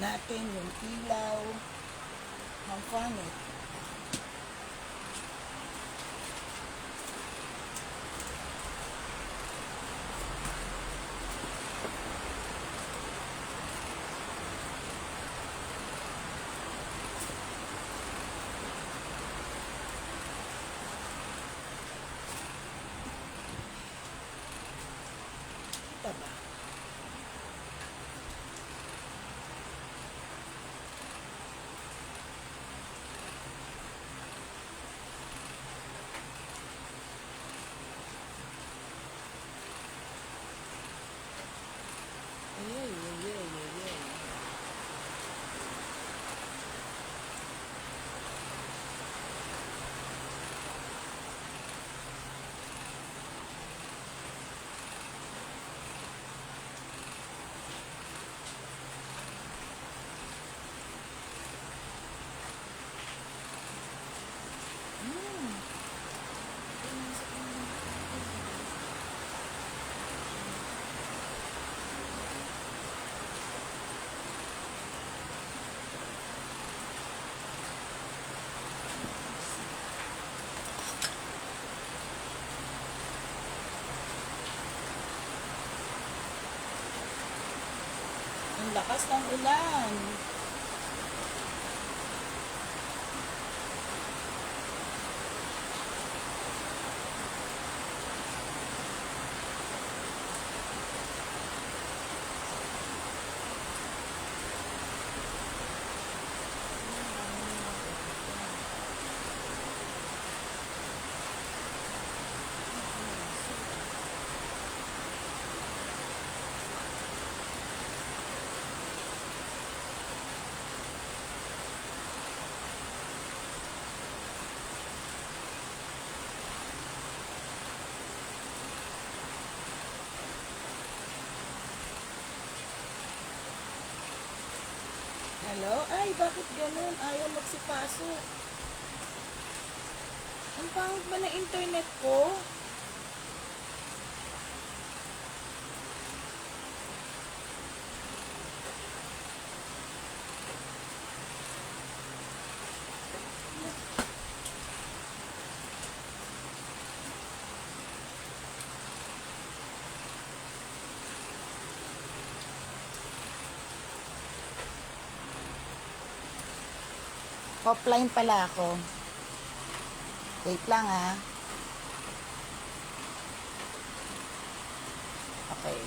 natin yung ilaw ng fanit. Kita ba? Ay. Ang lakas ng ulan. Hello? Ay, bakit ganun? Ayaw magsipasok. Ang pangit ba na internet ko? Offline pala ako. Wait lang ha. Okay.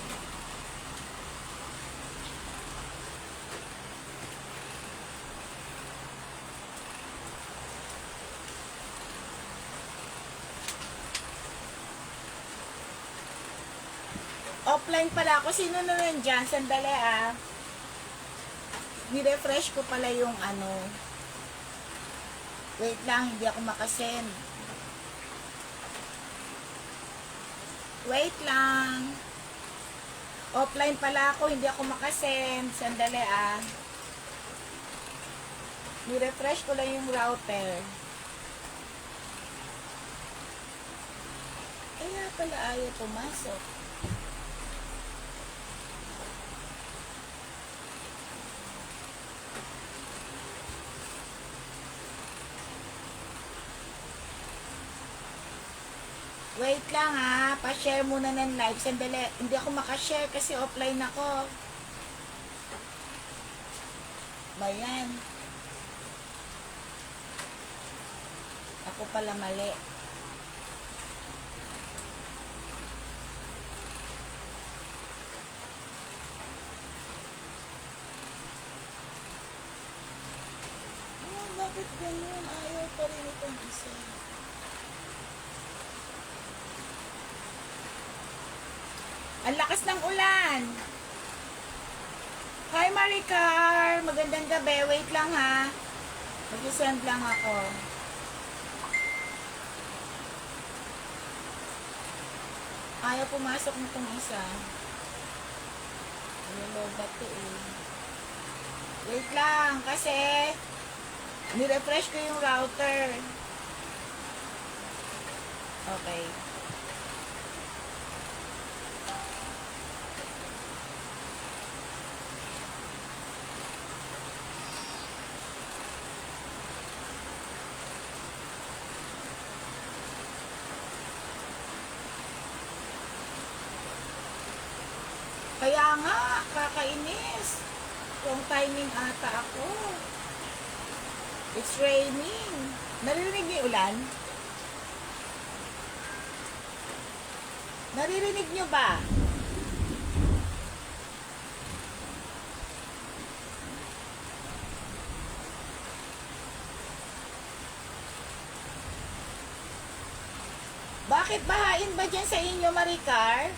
Offline pala ako. Sino na nandyan? Sandali ah. Ni-refresh ko pala yung ano. Wait lang, hindi ako makasend. Wait lang. Offline pala ako, hindi ako makasend. Sandali ah. Ni-refresh ko lang yung router. Kaya pala ayaw pumasok. Wait lang ha, pa-share muna ng live. Sandali, hindi ako makashare kasi offline ako. Bayan. Ako pala mali. Oh, bakit ganun? Ayaw pa rin itong isa. Ang lakas ng ulan. Hi Maricar, magandang gabi. Wait lang ha. Mag-send lang ako. Ayaw pumasok nitong isa. Nilobat to eh. Wait lang kasi ni-refresh ko yung router. Okay. Kaya nga, kakainis. Wrong timing ata ako. It's raining. Naririnig niyo yung ulan? Naririnig niyo ba? Bakit bahain ba dyan sa inyo, Maricar?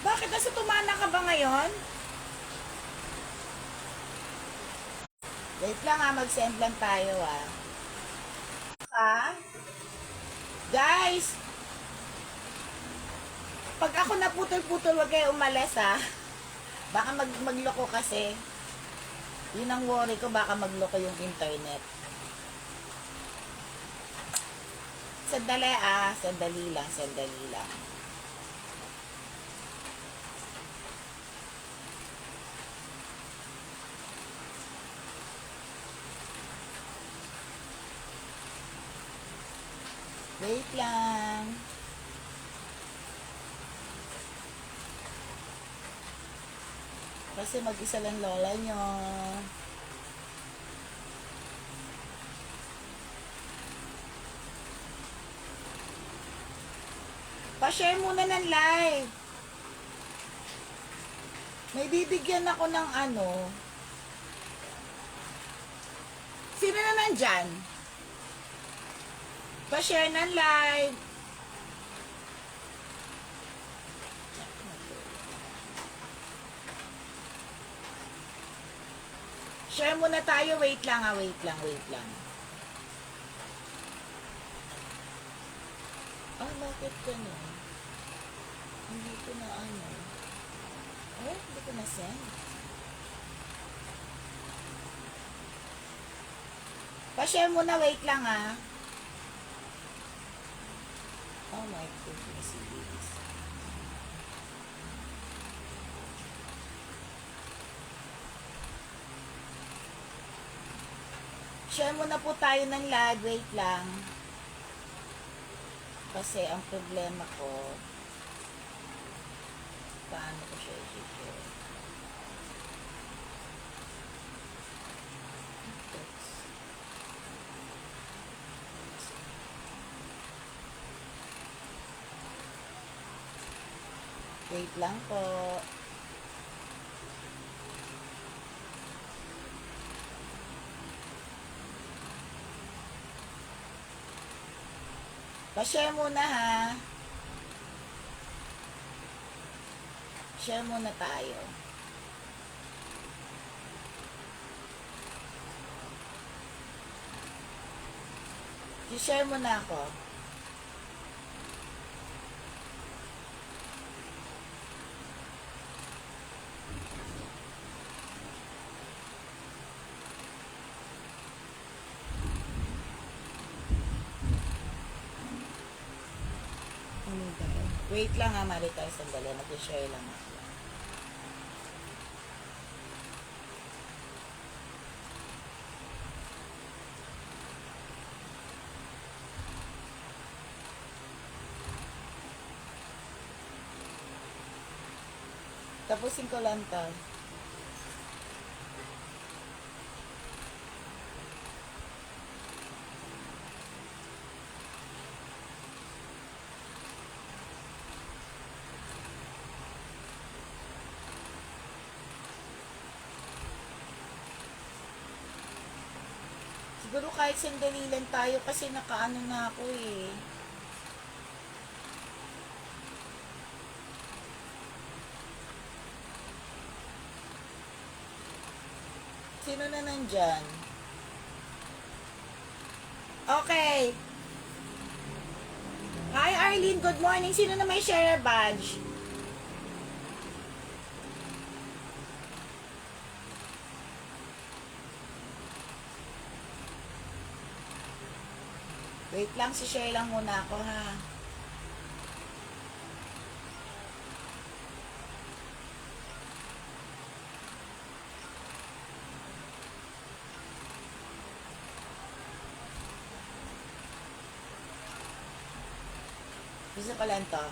Bakit nasa tumana ka ba ngayon? Wait lang mag-send lang tayo Guys, pag ako naputol-putol, wag kayo umalis Baka magloko kasi. Yun ang worry ko, baka magloko yung internet. Sandali lang. Wait lang. Kasi mag-isa lang lola nyo. Pa-share muna ng live. May bibigyan ako ng Sino na nandyan? Pa-share ng live. Share muna tayo. Wait lang. Bakit ganun? Hindi ko na hindi ko na send. Pa-share muna. Wait lang Oh my goodness, please. Share muna po tayo ng live. Wait lang. Kasi ang problema ko, paano ko siya i-share? Wait lang po. Pa-share muna Share muna tayo. I-share muna ako. Wait lang Maricar, sandali. Mag-share lang ako. Tapusin ko lang to. Siguro kahit sandali lang tayo kasi nakaano na ako Sino na nandyan? Okay. Hi Arlene, good morning. Sino na may share badge? Wait lang, si-share lang muna ako ha. Gusto ko lang to.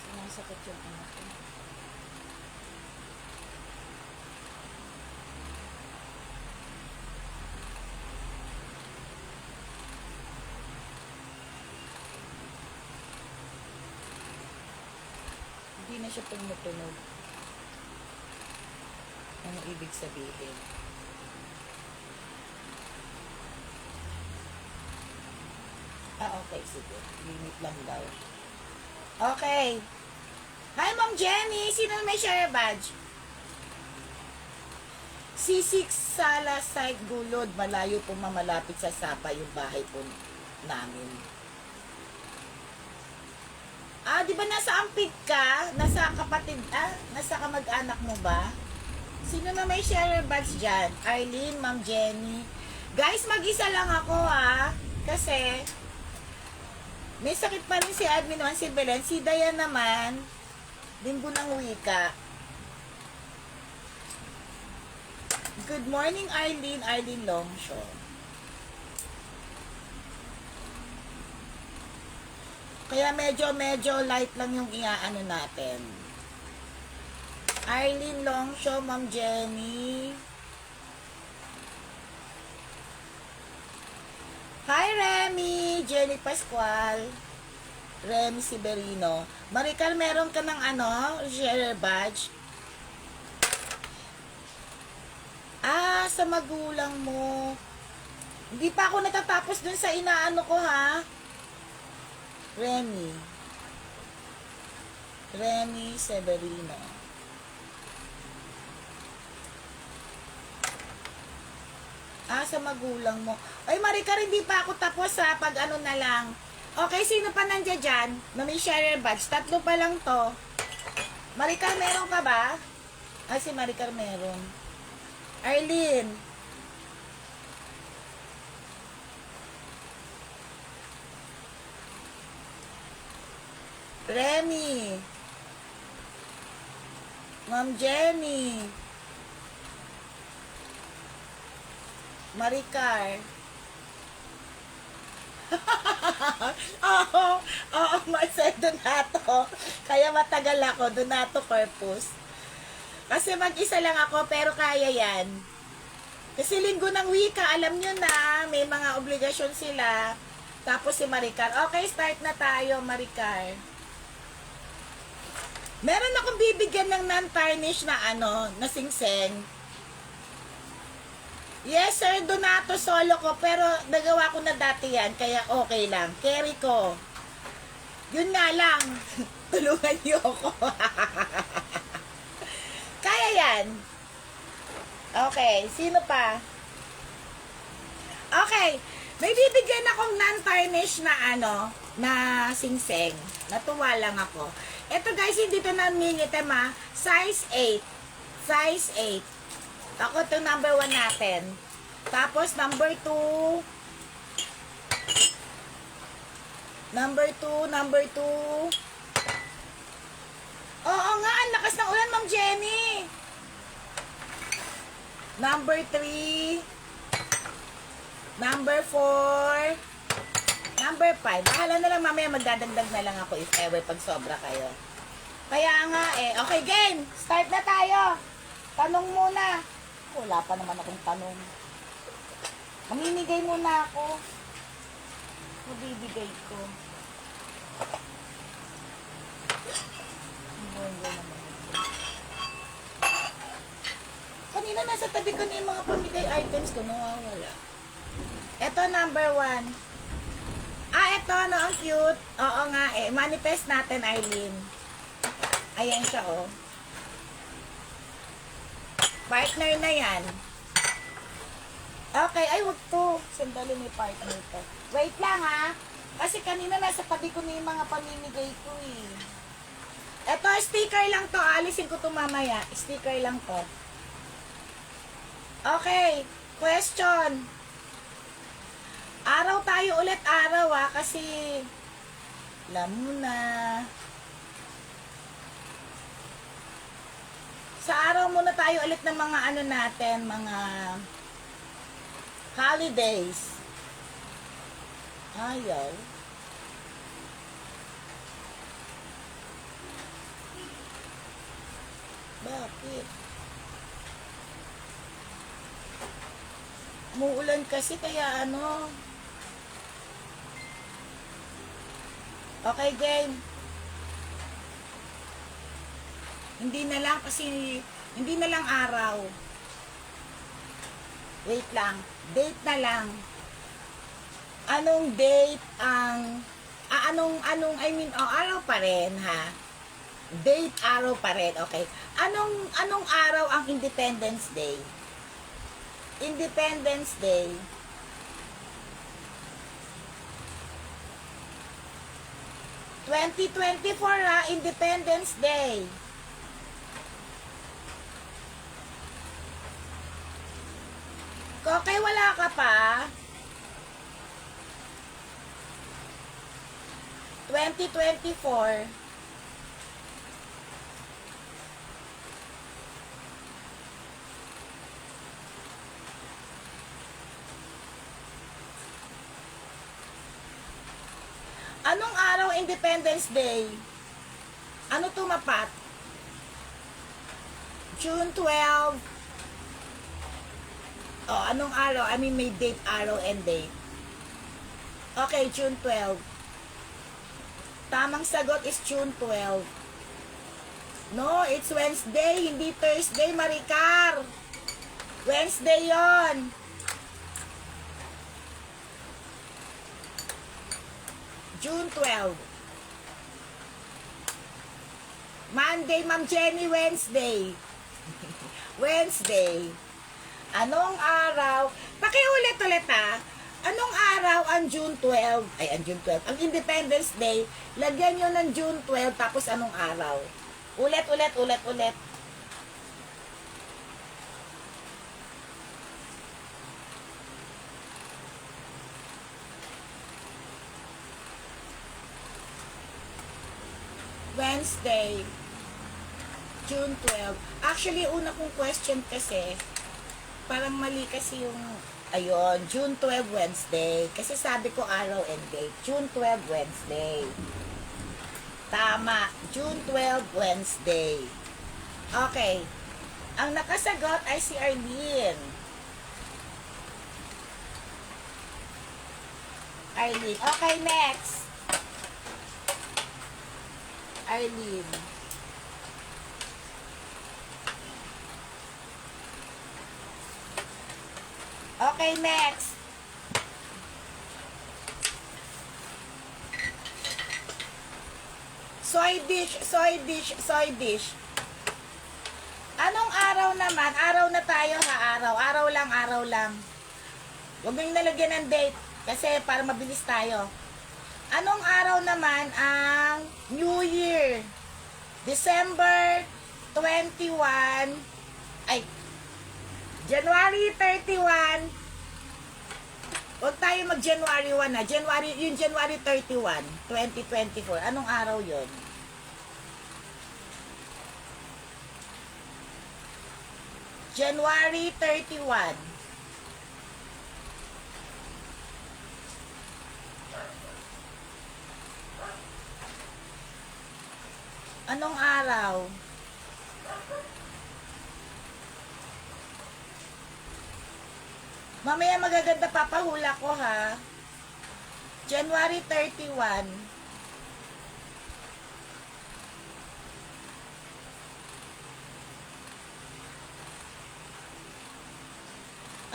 Sumasakit yung ano ko. Hindi na siya tumutunog. Ano ibig sabihin? Okay, sige. Limit lang daw. Okay. Hi, Ma'am Jenny! Sino may share badge? C6 Sala Site Gulod. Malayo po mamalapit sa Sapa yung bahay po namin. Di ba nasa Ampig ka? Nasa kapatid, nasa kamag-anak mo ba? Sino na may share badge dyan? Arlene, Ma'am Jenny. Guys, mag-isa lang ako kasi may sakit pa rin si Admin 1, si Belen. Si Dayan naman, linggo ng wika. Good morning, Arlene. Arlene Longshaw. Kaya medyo light lang yung iaano natin. Arlene Longshaw, Ma'am Jenny. Hi, Remy. Jenny Pascual. Remy Siberino. Maricar, meron ka ng share badge? Sa magulang mo. Hindi pa ako natatapos dun sa inaano ko, ha? Remy Severino. Sa magulang mo. Ay, Maricar, hindi pa ako tapos sa pag na lang. Okay, sino pa nandiyan dyan? Na may share badge. 3 pa lang to. Maricar, meron ka ba? Si Maricar meron. Arlene. Remy. Ma'am Jenny. Maricar. Masay Donato. Kaya matagal ako, Donato Corpus. Kasi mag-isa lang ako, pero kaya yan. Kasi linggo ng wika, alam nyo na, may mga obligasyon sila. Tapos si Maricar. Okay, start na tayo, Maricar. Meron akong bibigyan ng non-tarnish na na singseng. Yes, sir, Donato, solo ko. Pero nagawa ko na dati yan, kaya okay lang. Carry ko. Yun nga lang. Tulungan niyo ako. Kaya yan. Okay, sino pa? Okay, may bibigyan akong non-tarnish na na singseng. Natuwa lang ako. Ito guys, hindi ito nangingitim Size 8. Size 8. Ako ito number 1 natin. Tapos number 2. Number 2. Oo nga, ang lakas ng ulan, Ma'am Jenny. Number 3. Number 4. Number 5. Bahala na lang mamaya, magdadagdag na lang ako if ever pag sobra kayo. Kaya nga Okay, game. Start na tayo. Tanong muna. Wala pa naman akong tanong. Mamimigay muna ako. Mabibigay ko. Kanina nasa tabi ko na yung mga pamigay items ko. Nawawala. Ito number 1. Ito ang cute. Oo nga manifest natin, Arlene. Ayan siya, Partner na yan. Okay, ay wag to. Sandali, may partner to. Wait lang ha. Kasi kanina nasa tabi ko na yung mga pamimigay ko eh. Eto, sticker lang to. Alisin ko to mamaya. Sticker lang to. Okay, question. Araw tayo ulit, araw ha. Kasi, alam mo na. Sa araw muna tayo ulit ng mga ano natin, mga holidays. Ayaw. Bakit? Umuulan kasi kaya ano. Okay, game. Hindi na lang kasi, hindi na lang araw. Wait lang. Date na lang. Anong date ang, araw pa rin, ha? Date, araw pa rin, okay. Anong araw ang Independence Day? Independence Day. (2024) ha, Independence Day. Okay, wala ka pa. 2024. Anong araw Independence Day? Ano tumapat? June 12. Oh, anong araw? I mean, may date, araw, and date. Okay, June 12. Tamang sagot is June 12. No, it's Wednesday, hindi Thursday, Maricar. Wednesday yon. June 12. Monday, Ma'am Jenny, Wednesday. Wednesday. Anong araw? Pakiulit-ulit ha. Anong araw ang June 12? Ay, ang June 12. Ang Independence Day, lagyan nyo ng June 12, tapos anong araw? Ulit. Wednesday, June 12. Actually, una kong question kasi, parang mali kasi yung, ayun, June 12, Wednesday. Kasi sabi ko araw and date. June 12, Wednesday. Tama. June 12, Wednesday. Okay. Ang nakasagot ay si Arlene. Arlene. Okay, next. Arlene. Okay, next. Soy dish. Anong araw naman? Araw na tayo ha, araw. Araw lang. Huwag nyo nalagyan ng date kasi para mabilis tayo. Anong araw naman ang New Year? December 21, ay, January 31. Huwag tayo mag-January 1 na. January 31, 2024. Anong araw yon? January 31. Anong araw? Mamaya magaganda papahula ko ha. January 31.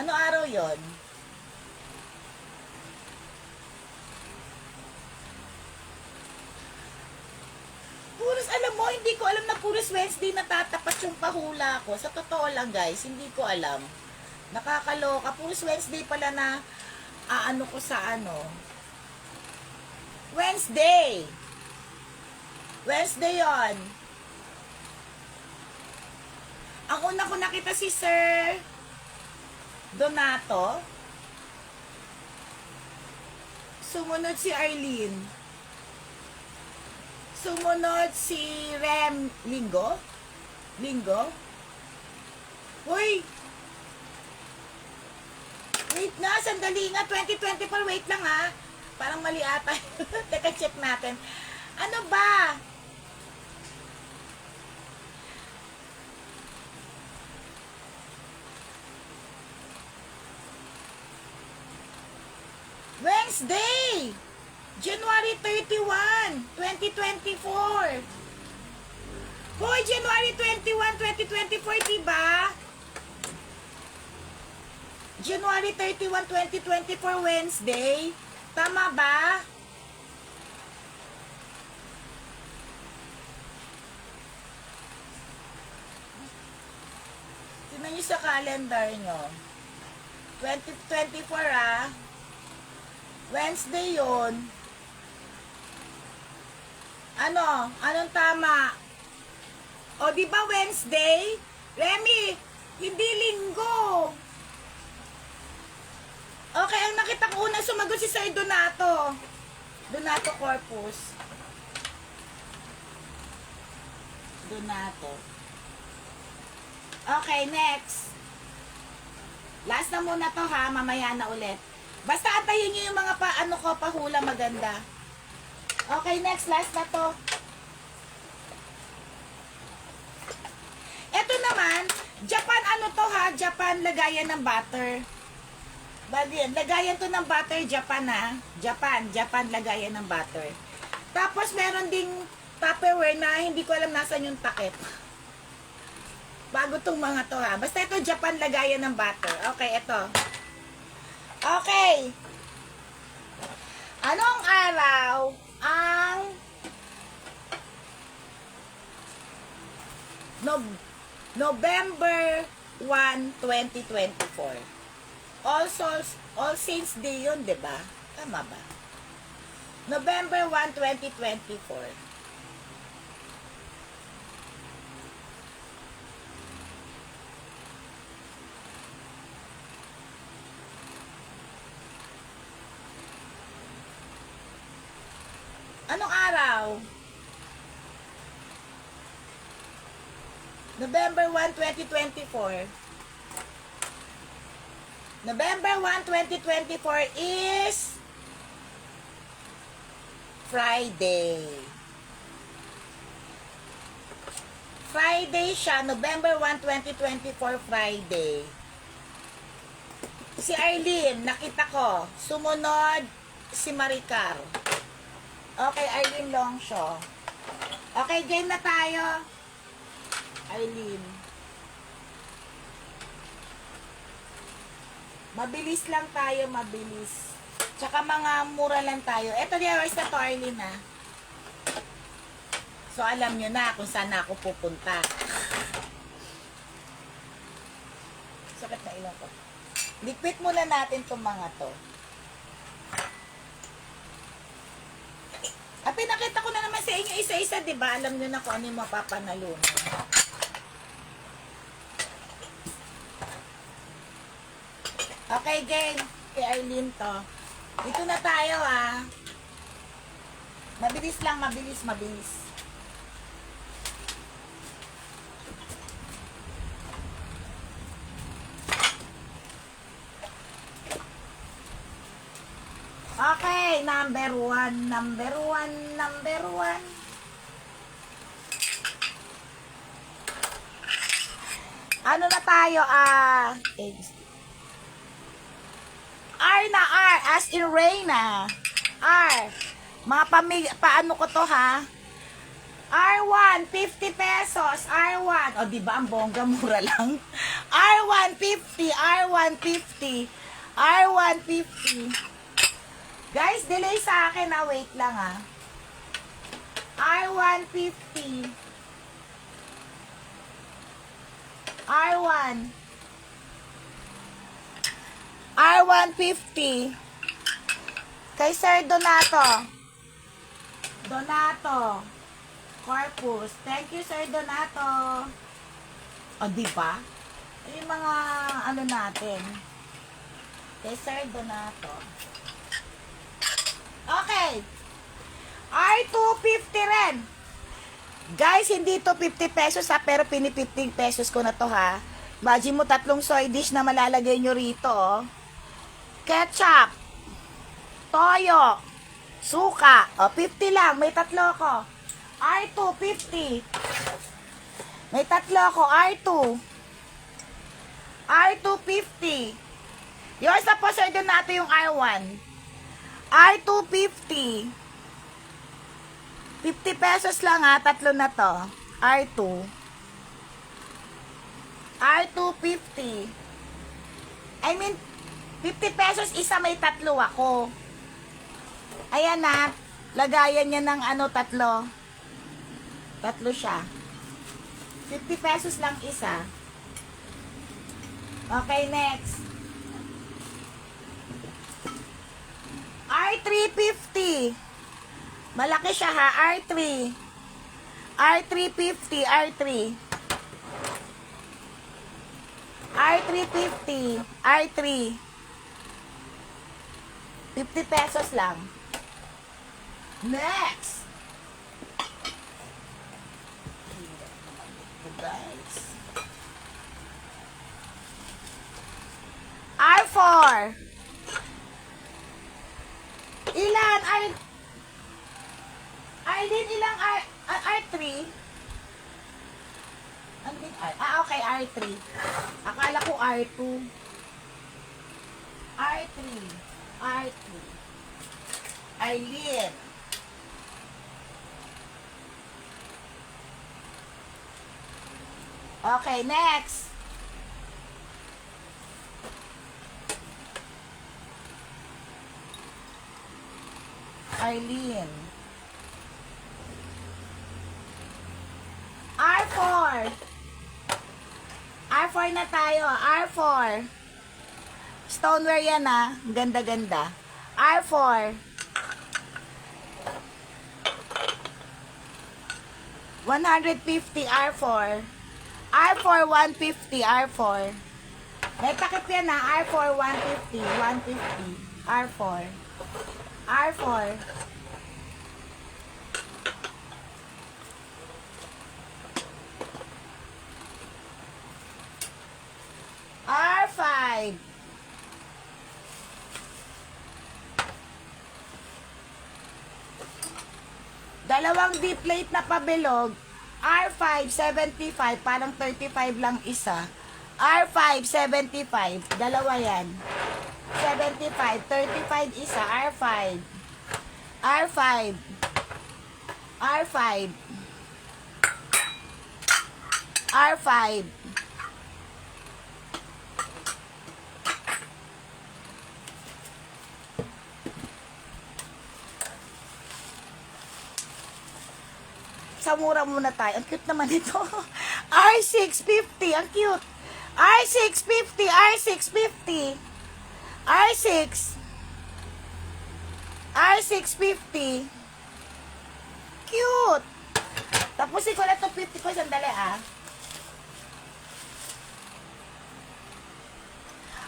Ano araw yon? Puros, alam mo, hindi ko alam na puros Wednesday natatapat yung pahula ko. Sa totoo lang guys, hindi ko alam. Nakakaloka. Puros Wednesday pala na ano ko sa ano. Wednesday. Wednesday yon. Ang una ko nakita si Sir Donato. Sumunod si Arlene. Sumunod si Rem Linggo. Hoy! Wait na, sandali nga. 2024, wait lang ha. Parang mali ata. Teka, check natin. Ano ba? Wednesday! January 31, 2024. Hoy, January 21, 2024, diba? January 31, 2024, Wednesday. Tama ba? Tingnan nyo sa calendar nyo. 2024 ah. Wednesday yon. Ano? Anong tama? O, di ba Wednesday? Remy, hindi linggo. Okay, ang nakita ko unang sumagot si Sir Donato. Donato Corpus. Donato. Okay, next. Last na muna to ha, mamaya na ulit. Basta antayin nyo yung mga pahula maganda. Okay, next, last na to. Ito naman, Japan ano to ha? Japan lagayan ng butter. Lagayan to ng butter, Japan ha? Japan lagayan ng butter. Tapos meron ding Tupperware na hindi ko alam nasan yung takip. Bago tong mga to ha. Basta ito Japan lagayan ng butter. Okay, ito. Okay. Anong araw ang November 1, 2024? All Saints Day yun, diba? Tama ba? November 1, 2024. Anong araw? November 1, 2024. November 1, 2024 is Friday. Friday siya. November 1, 2024, Friday. Si Arlene, nakita ko. Sumunod si Maricar. Okay, Arlene Longshaw. Okay, game na tayo. Arlene. Mabilis lang tayo, mabilis. Tsaka mga mura lang tayo. Eto DIYs na to, Arlene ha. So, alam nyo na kung saan ako pupunta. Sakit na ilong ko. Liquid muna natin itong mga to. Pinakita ko na naman sa inyo isa-isa, diba? Alam nyo na kung ano yung mapapanalunan. Okay, gang. Kay Arlene to. Dito na tayo, ah. Mabilis lang, mabilis. Okay, number one. Ano na tayo, R na R, as in Reyna. R. Mga paano ko to, ha? R1, 50 pesos. R1. O, diba, ang bongga, mura lang. R150, R150. Guys, delay sa akin, ha? Wait lang, ha? R150. R1. R150. Kay Sir Donato. Donato. Corpus. Thank you, Sir Donato. O, diba? Yung mga ano natin. Kay Sir Donato. Okay. R250 rin. Guys, hindi to 50 pesos ha, pero pini 15 pesos ko na to ha. Imagine mo 3 soy dish na malalagay nyo rito, oh. Ketchup, toyo, suka, oh, 50 lang, may 3 ko. R2, 50. May 3 ko, R2. R2, 50. Yours na po, sir, doon natin yung R1. R2, 50. 50 pesos lang ha, 3 na to. R2. R2, 50. I mean, 50 pesos isa, may 3 ako. Ayan na, lagayan niya ng ano, 3. 3 siya. 50 pesos lang isa. Okay, next. R350. Malaki siya ha, R3. R350, R3. R350, R3. 50 pesos lang. Next. Guys. R4. Ilan? Arlene, ilang R3? Ano din R? Okay, R3. Akala ko R2. R3. R3. Arlene. Okay, next. Arlene. R4. R4 na tayo. R4. Stoneware yan ha. Ganda-ganda. R4. 150 R4. R4 150 R4. May takip yan ha. R4 150. 150. R4. R4. R5. Dalawang deep plate na pabilog. R5, 75. Parang 35 lang isa. R5, 75. Dalawa yan. 75. 35 isa. R5. R5. R5. R5. Sa mura muna tayo. Ang cute naman ito. R650. Ang cute. R650. R650. R6. R650. Cute. Tapusin ko na ito 50 ko. Sandali ah.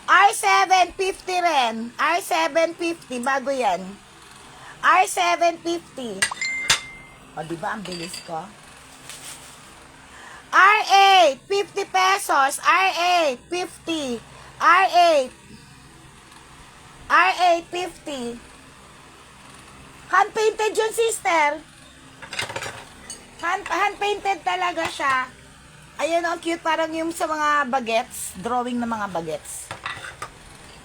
R750 rin. R750. Bago yan. R750. O, diba ang bilis ko? R8, 50 pesos. R8, 50. R8. R8, 50. Hand-painted yun, sister. Hand-painted talaga siya. Ayan, ang cute. Parang yung sa mga bagets. Drawing ng mga bagets.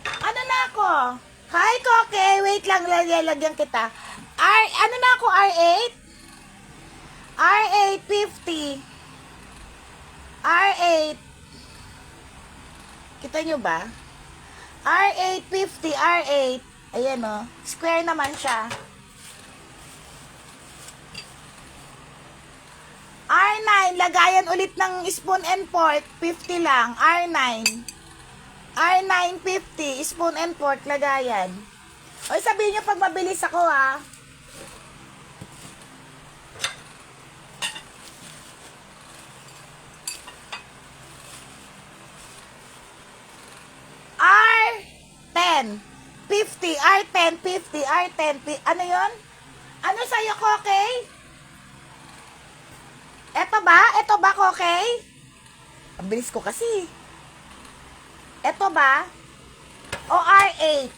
Ano na ako? Hi, Koke. Wait lang, lagyan kita. Ano na ako, R8? R8, 50. R8. Kita nyo ba? R8, 50. R8. Ayan o. Square naman siya. R9. Lagayan ulit ng spoon and fork. 50 lang. R9. R950, spoon and fork, lagayan. O, sabihin nyo pag mabilis ako, ha. R10, 50, R10, 50, R10, ano yon? Ano sa'yo, Kokey? Eto ba? Eto ba, Kokey? Ang bilis ko kasi. Eto ba? O R8?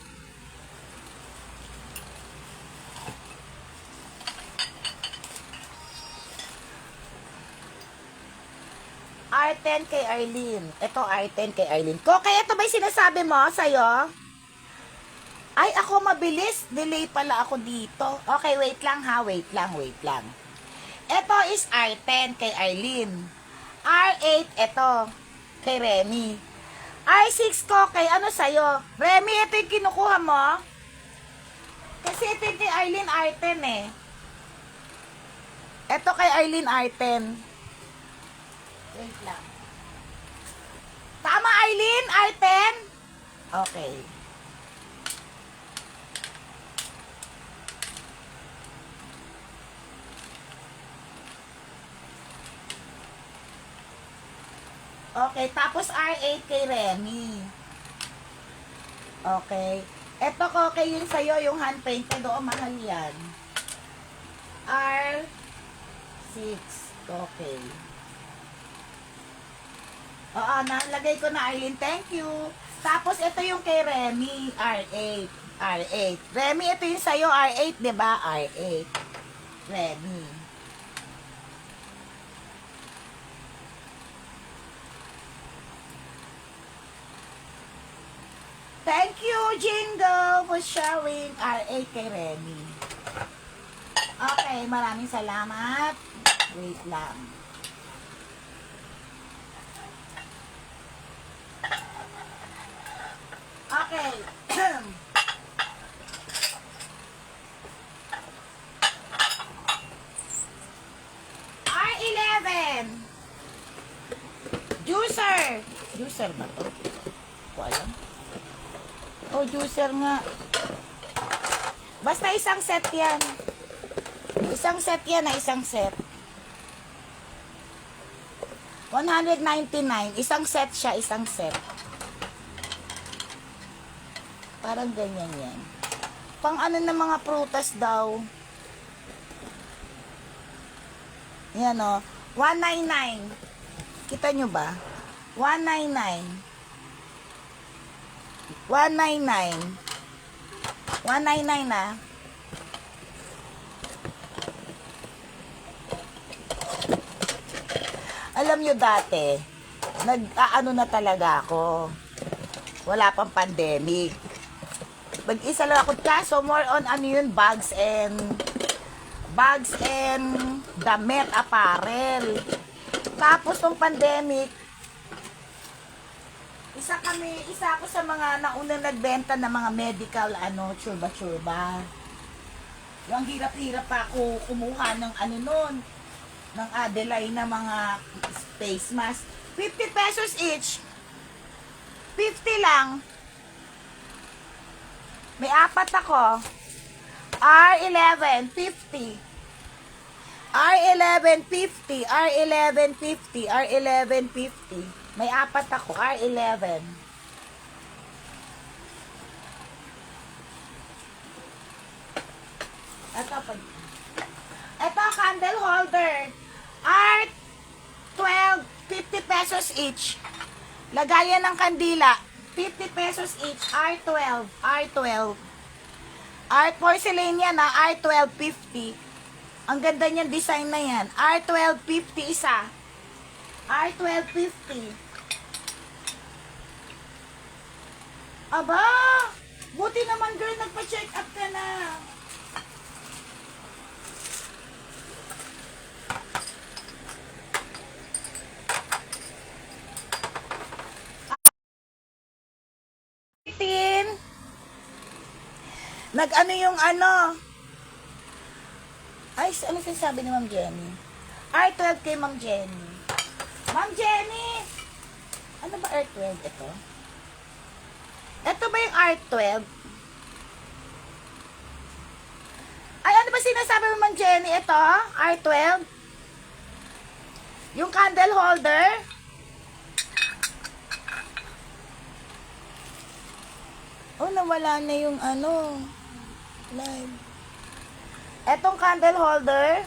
R10 kay Arlene. Ito, R10 kay Arlene. Kokey, ito ba yung sinasabi mo sa'yo? Ay, ako mabilis. Delay pala ako dito. Okay, wait lang ha. Wait lang. Ito is R10 kay Arlene. R8, ito. Kay Remy. R6 ko, kay ano sa'yo? Remy, ito yung kinukuha mo? Kasi ito yung kay Arlene R10 eh. Ito kay Arlene R10. Wait lang. Tama, Arlene? R10? Okay. Okay, tapos R8 kay Remy. Okay. Eto ko kay yun sa'yo, yung hand painted. Oo, mahal yan. R6. Okay. Oo, nalagay ko na, Arlene. Thank you. Tapos ito yung kay Remy, R8. R8. Remy, ito yung sa'yo, R8, diba? R8. Remy. Thank you, Jingo, for showing R8 kay Remy. Okay, maraming salamat. Wait lang. Okay. R11. Juicer. Juicer ba to? Ko alam. Oh, juicer nga. Basta isang set yan. Isang set yan na isang set. 199. Isang set siya, isang set. Parang ganyan yan. Pang ano na mga prutas daw. Yan o. 199. Kita nyo ba? 199. 199. 199 na. Alam nyo dati, nag-aano na talaga ako. Wala pang pandemic. Mag-isa lang ako. Kaso more on ano yun, bags and damit, apparel. Tapos nung pandemic, isa ako sa mga naunang nagbenta ng mga medical, churba-churba. Yung hirap-hirap pa ako kumuha ng nun, ng Adeline na mga face mask. 50 pesos each. 50 lang. May apat ako. R11, 50. R11, 50. R11, 50. R11, 50. May apat ako, R11. Ito, candle holder. R12, 50 pesos each. Lagayan ng kandila, 50 pesos each. R12, R12. Porcelain yan na, R12, 50. Ang ganda niyan, design na yan. R12, 50 isa. R12, 50. Aba, buti naman girl, nagpa-check up ka na. Nag-ano yung ano? Ay, ano sinasabi ni Ma'am Jenny? R12 kay Ma'am Jenny. Ma'am Jenny! Ano ba R12 ito? Ito ba yung R12? Ay, ano ba sinasabi mo, Ma'am Jenny? Ito, R12? Yung candle holder? Oh, nawala na yung ano, live. Etong candle holder?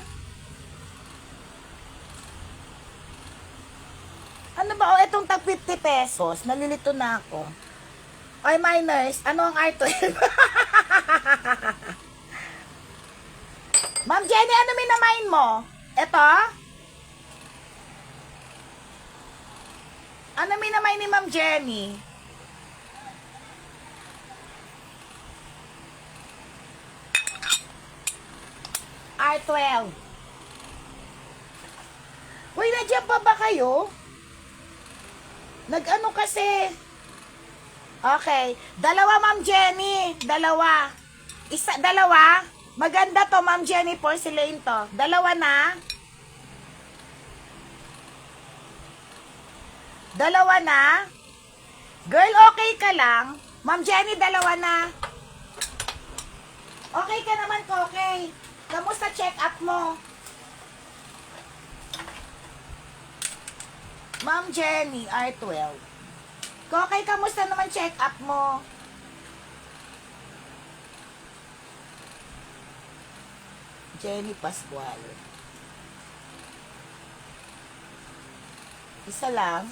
Ano ba? Oh, etong tag 50 pesos. Nalilito na ako. Oy, miners, ano ang R12? Ma'am Jenny, ano minamain mo? Ito? Ano minamain ni Ma'am Jenny? R12. Uy, nandiyan pa ba kayo? Nag-ano kasi? Okay. Dalawa, Ma'am Jenny. Dalawa. Dalawa. Maganda to, Ma'am Jenny. Porcelain to. Dalawa na. Dalawa na. Girl, okay ka lang? Ma'am Jenny, dalawa na. Okay ka naman, okay. Kamusta check-up mo? Ma'am Jenny, R12. Okay, kamusta naman check-up mo? Jenny Pascual. Isa lang.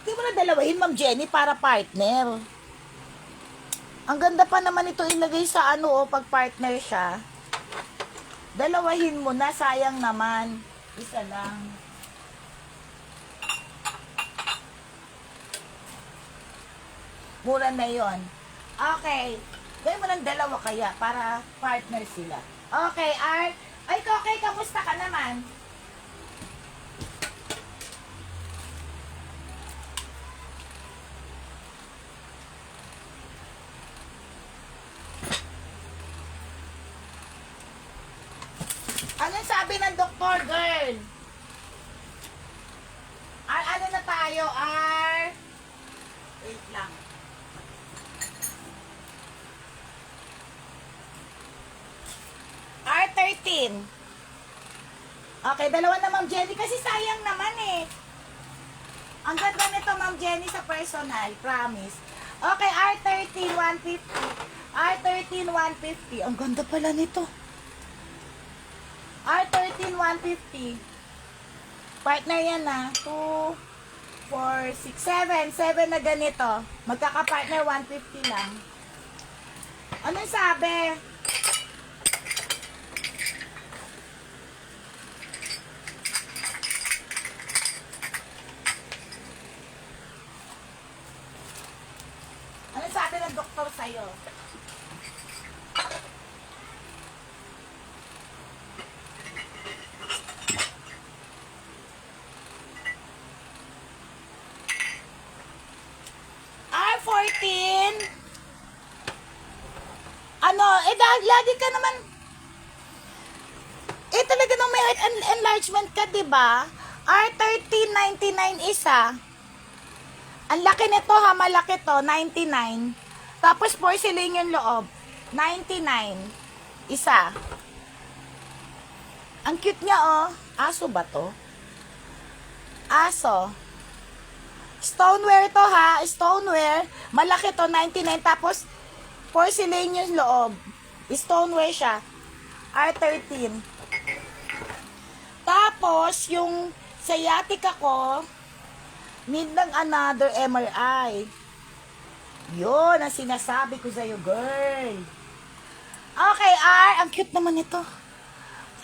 Hindi mo na dalawahin, Ma'am Jenny, para partner. Ang ganda pa naman ito ilagay sa ano, pag partner siya. Dalawahin mo na, sayang naman. Isa lang. Mura na yon. Okay. Gawin mo ng dalawa kaya para partner sila. Okay, Art. Ay, okay, kamusta ka naman? Anong sabi ng doktor, girl? Ano na tayo? Wait lang. R13. Okay, dalawa na, Ma'am Jenny. Kasi sayang naman eh. Ang ganda nito, Ma'am Jenny, sa personal. Promise. Okay, R13, 150. R13, 150. Ang ganda pala nito. R13, 150. Partner yan na. 2, 4, 6, 7. 7 na ganito. Magkaka-partner, 150 lang. Anong sabi? Anong sabi ng doktor sa'yo? R14? Ano, lagi ka naman, talaga nung may heart enlargement ka, diba? R13.99 isa. Ang laki nito ha, malaki to, 99. Tapos porcelain yung loob, 99. Isa. Ang cute niya oh. Aso ba to? Aso. Stoneware to ha, stoneware. Malaki to, 99. Tapos porcelain yung loob. Stoneware siya. R13. Tapos yung sciatica ko, need ng another MRI. Yun ang sinasabi ko sa'yo, girl. Okay, ang cute naman ito.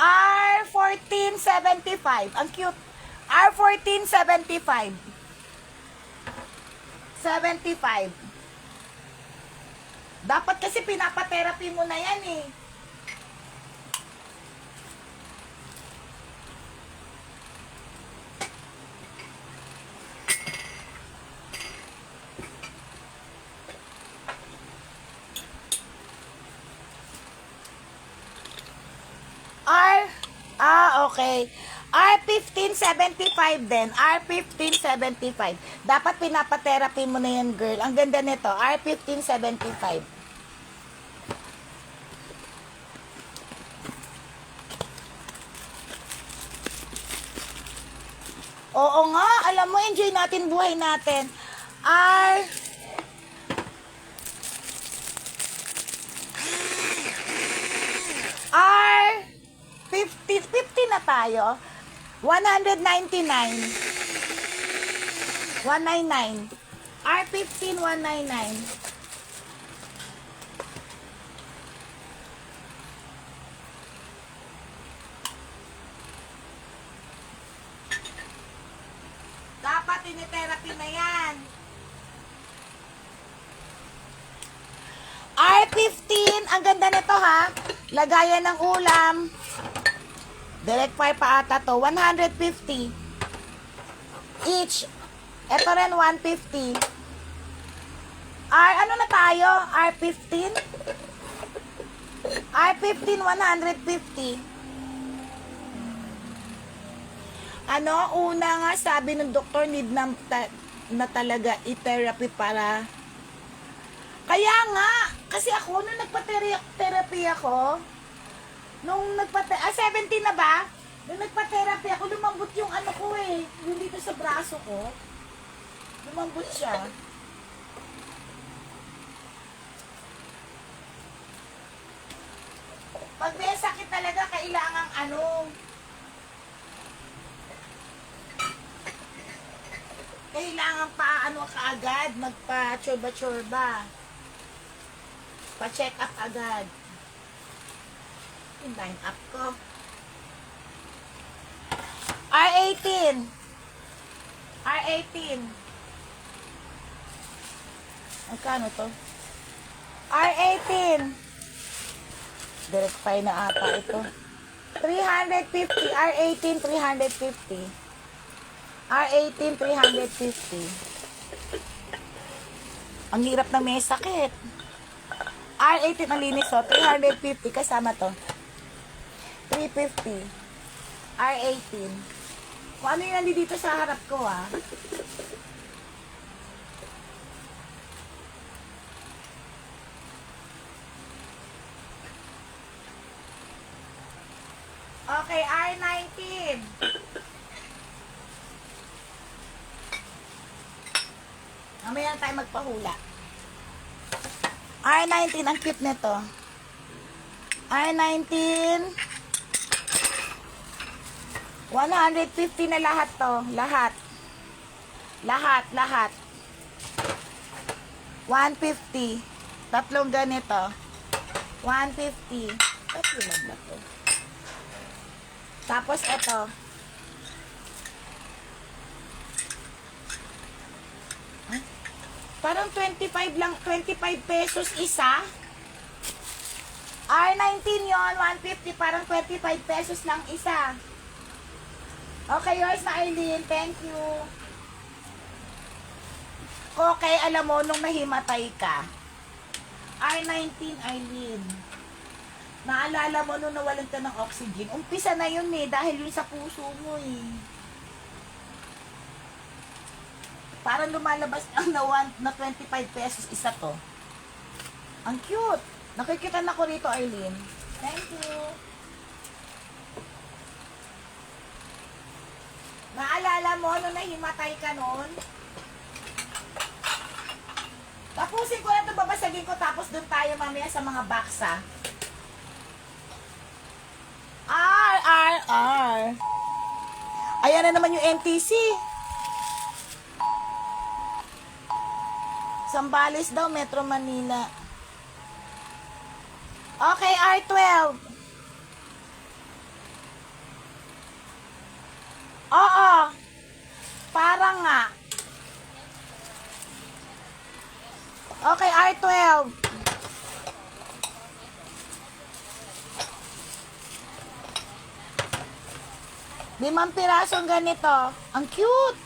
R1475. Ang cute. R1475. 75. Dapat kasi pinapa-therapy mo na yan eh. Okay. R1575 din. R1575. Dapat pinapa-therapy mo na yan, girl. Ang ganda nito. R1575. Oo nga. Alam mo, enjoy natin buhay natin. R50 na tayo. 199. 199. R15 199. Dapat tinitherapy na yan. R15, ang ganda nito ha. Lagayan ng ulam. Direct fire pa ata to. 150. Each. Ito rin 150. Ano na tayo? R15? R15, 150. Una nga sabi ng doktor, need na talaga i-therapy para... Kaya nga, kasi ako, nung nagpa-therapy ako, 17 na ba? Nung nagpa-therapy ako, lumambot yung ano ko eh. Yung dito sa braso ko. Lumambot siya. Pag may sakit talaga, kailangang kailangan kaagad, magpa-chorba-chorba. Pa-check up agad. Yung line up ko. R18. R18. Magkano to? R18. Direct fire na ata ito. 350. R18, 350. R18, 350. Ang hirap na may sakit. R18 ang linis 350 kasama to. 350. R18. Kung ano yung nandito sa harap ko Okay, R19. Mamaya na tayo magpahula. R19, ang cute nito. R19. 150 na lahat to. Lahat. 150. Tatlong ganito. 150. Tatlo na to. Tapos ito. Parang 25 lang, 25 pesos isa. R19 yon, 150, parang 25 pesos lang isa. Okay, yours na Eileen, thank you. Okay, alam mo, nung nahimatay ka, R19 Eileen, naalala mo nung nawalan ka ng oxygen, umpisa na yun dahil yun sa puso mo Parang lumalabas ang na 25 pesos isa to. Ang cute. Nakikita na ko rito, Eileen. Thank you. Naalala mo nung nahimatay ka noon? Tapusin ko na ito, babasagin ko, tapos doon tayo mamaya sa mga baksa. R. Ayan na naman yung NTC. Zambales daw, Metro Manila. Okay, R12. Oo. Parang nga. Okay, R12. Limang pirasong ganito. Ang cute.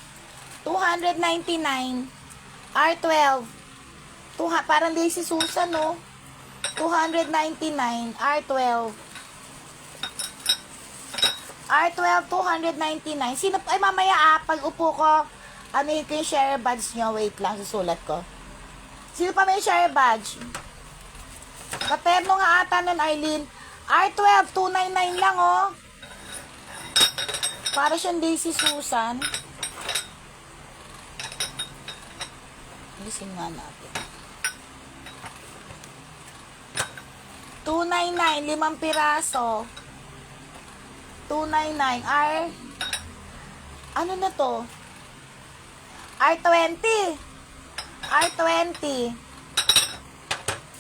299. R12. Parang Lazy Susan, no? 299. R12. R12, 299. Sino, ay mamaya pag upo ko, ano yung share badge nyo? Wait lang, susulat ko. Sino pa may share badge? Katerno nga ata nun, Arlene. R12, 299 lang, oh. Para siyang Daisy Susan. Alisin nga natin. 299, 5 piraso. 299. Ano na to? R20. R20.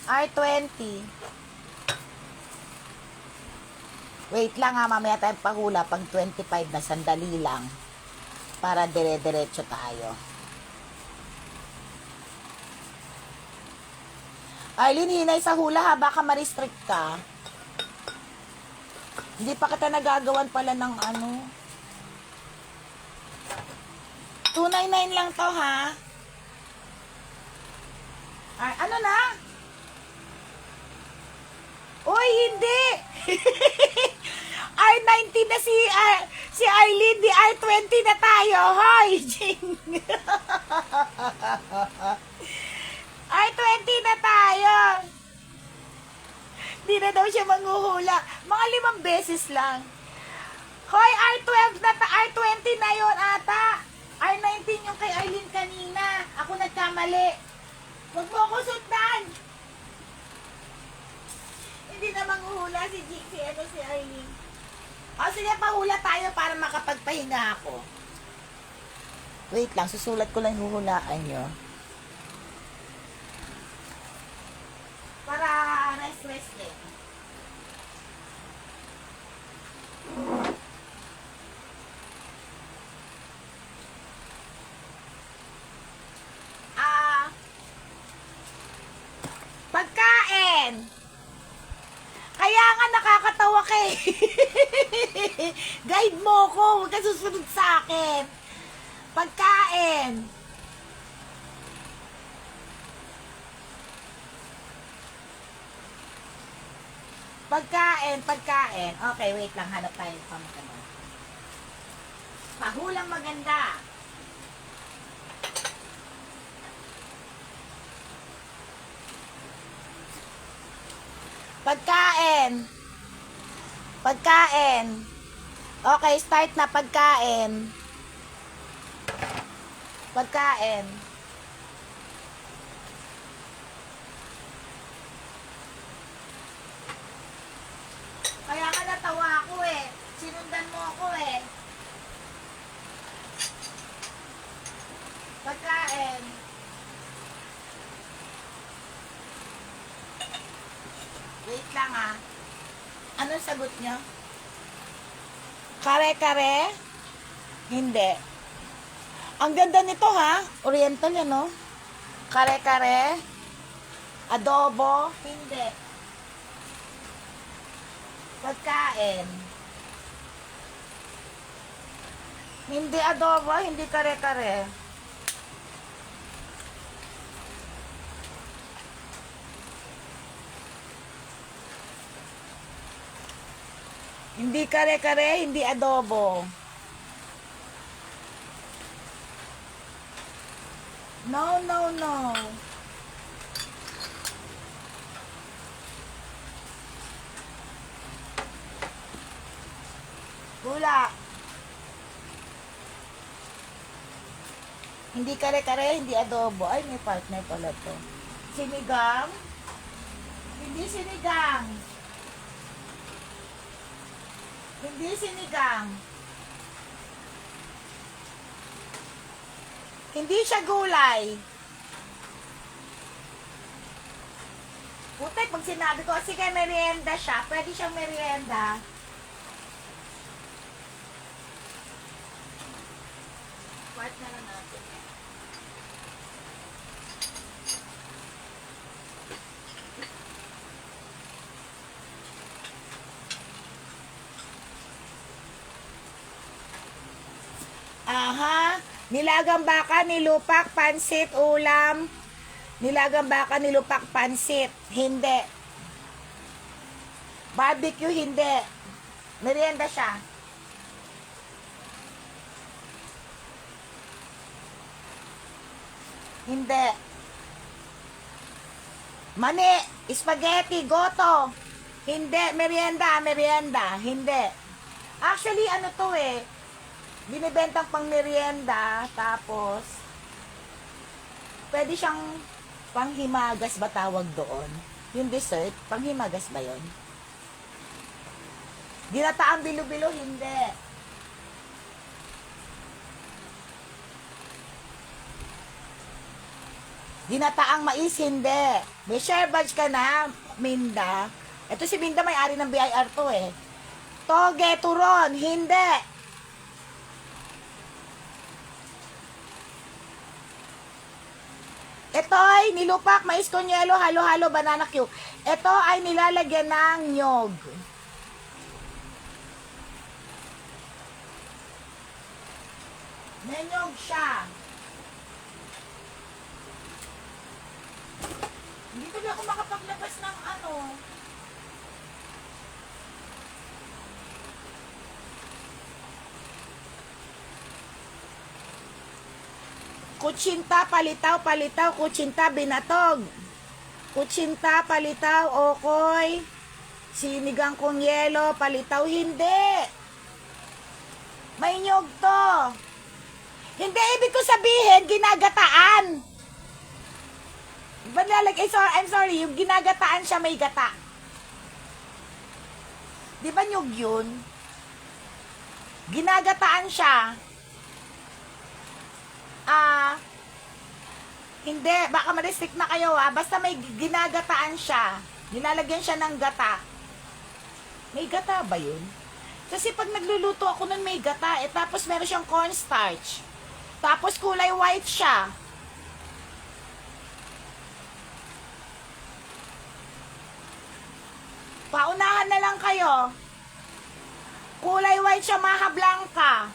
R20. Wait lang ha, mamaya tayong pahula pag 25 na, sandali lang. Para dire-diretso tayo. Arlene, hinay sa hula ha, baka ma-restrict ka. Hindi pa kita nagagawan pala ng ano. 299 lang to ha. Ay, ano na? Uy, hindi. R19 na si Arlene, di R20 na tayo. Hoy, Jing. R20 na tayo. Di na daw siya manghuhula. Mga 5 beses lang. Hoy, R12 na R20 na yon ata. R19 yung kay Arlene kanina. Ako nagkamali. Huwag mo ako sundan. Hindi na manghuhula si Arlene. O sige, pahula tayo para makapagpahinga ako. Wait lang, susulat ko lang huhulaan nyo. Para rest din. Pagkain. Kaya nga nakakatawa ka eh. Guide mo ko, huwag ka susunod sa akin. Pagkain. Pagkain. Okay, wait lang. Hanap tayo ng pamagano. Pahulang maganda. Pagkain. Okay, start na pagkain. Kaya ka natawa ako eh. Sinundan mo ako eh. Pagkain. Wait lang ah. Anong sagot nyo? Kare-kare? Hindi. Ang ganda nito ha. Oriental yan no? Kare-kare? Adobo? Hindi. Pagkain. Hindi adobo, hindi kare-kare. Hindi kare-kare, hindi adobo. No. Hula. Hindi kare-kare, hindi adobo. Ay, may partner pala to. Sinigang? Hindi sinigang. Hindi siya gulay. Putek, pag sinabi ko, sige, merienda siya. Pwede siyang merienda. Partner na natin. Aha. Nilagang baka, nilupak, pansit, ulam. Nilagang baka, nilupak, pansit. Hindi. Barbecue, hindi. Merienda siya. Hindi. Mani, spaghetti, goto. Hindi, merienda, merienda. Hindi. Actually, ano to eh, binibentang pang merienda, tapos, pwede siyang panghimagas ba tawag doon? Yung dessert, panghimagas ba yun? Ginataang bilo-bilo, hindi. Ginataang mais, hindi. May share badge ka na, Minda. Ito si Minda, may-ari ng BIR to eh. Toge, turon, hindi. Ito ay nilupak, mais konyelo, halo-halo, banana cue. Ito ay nilalagyan ng nyog. May nyog siya. Hindi tuloy ako makapaglabas ng ano. Kutsinta, palitaw, palitaw, kutsinta, binatog. Kutsinta, palitaw, okoy. Sinigang kong yelo, palitaw, hindi. May nyog to. Hindi, ibig ko sabihin, ginagataan. I'm sorry, yung ginagataan siya may gata. Di ba nyug yun? Ginagataan siya. Hindi, baka ma-restrict na kayo basta may ginagataan siya. Nilalagyan siya ng gata. May gata ba yun? Kasi pag nagluluto ako nun may gata tapos meron siyang cornstarch. Tapos kulay white siya. Paunahan na lang kayo. Kulay white siya, maha blanca.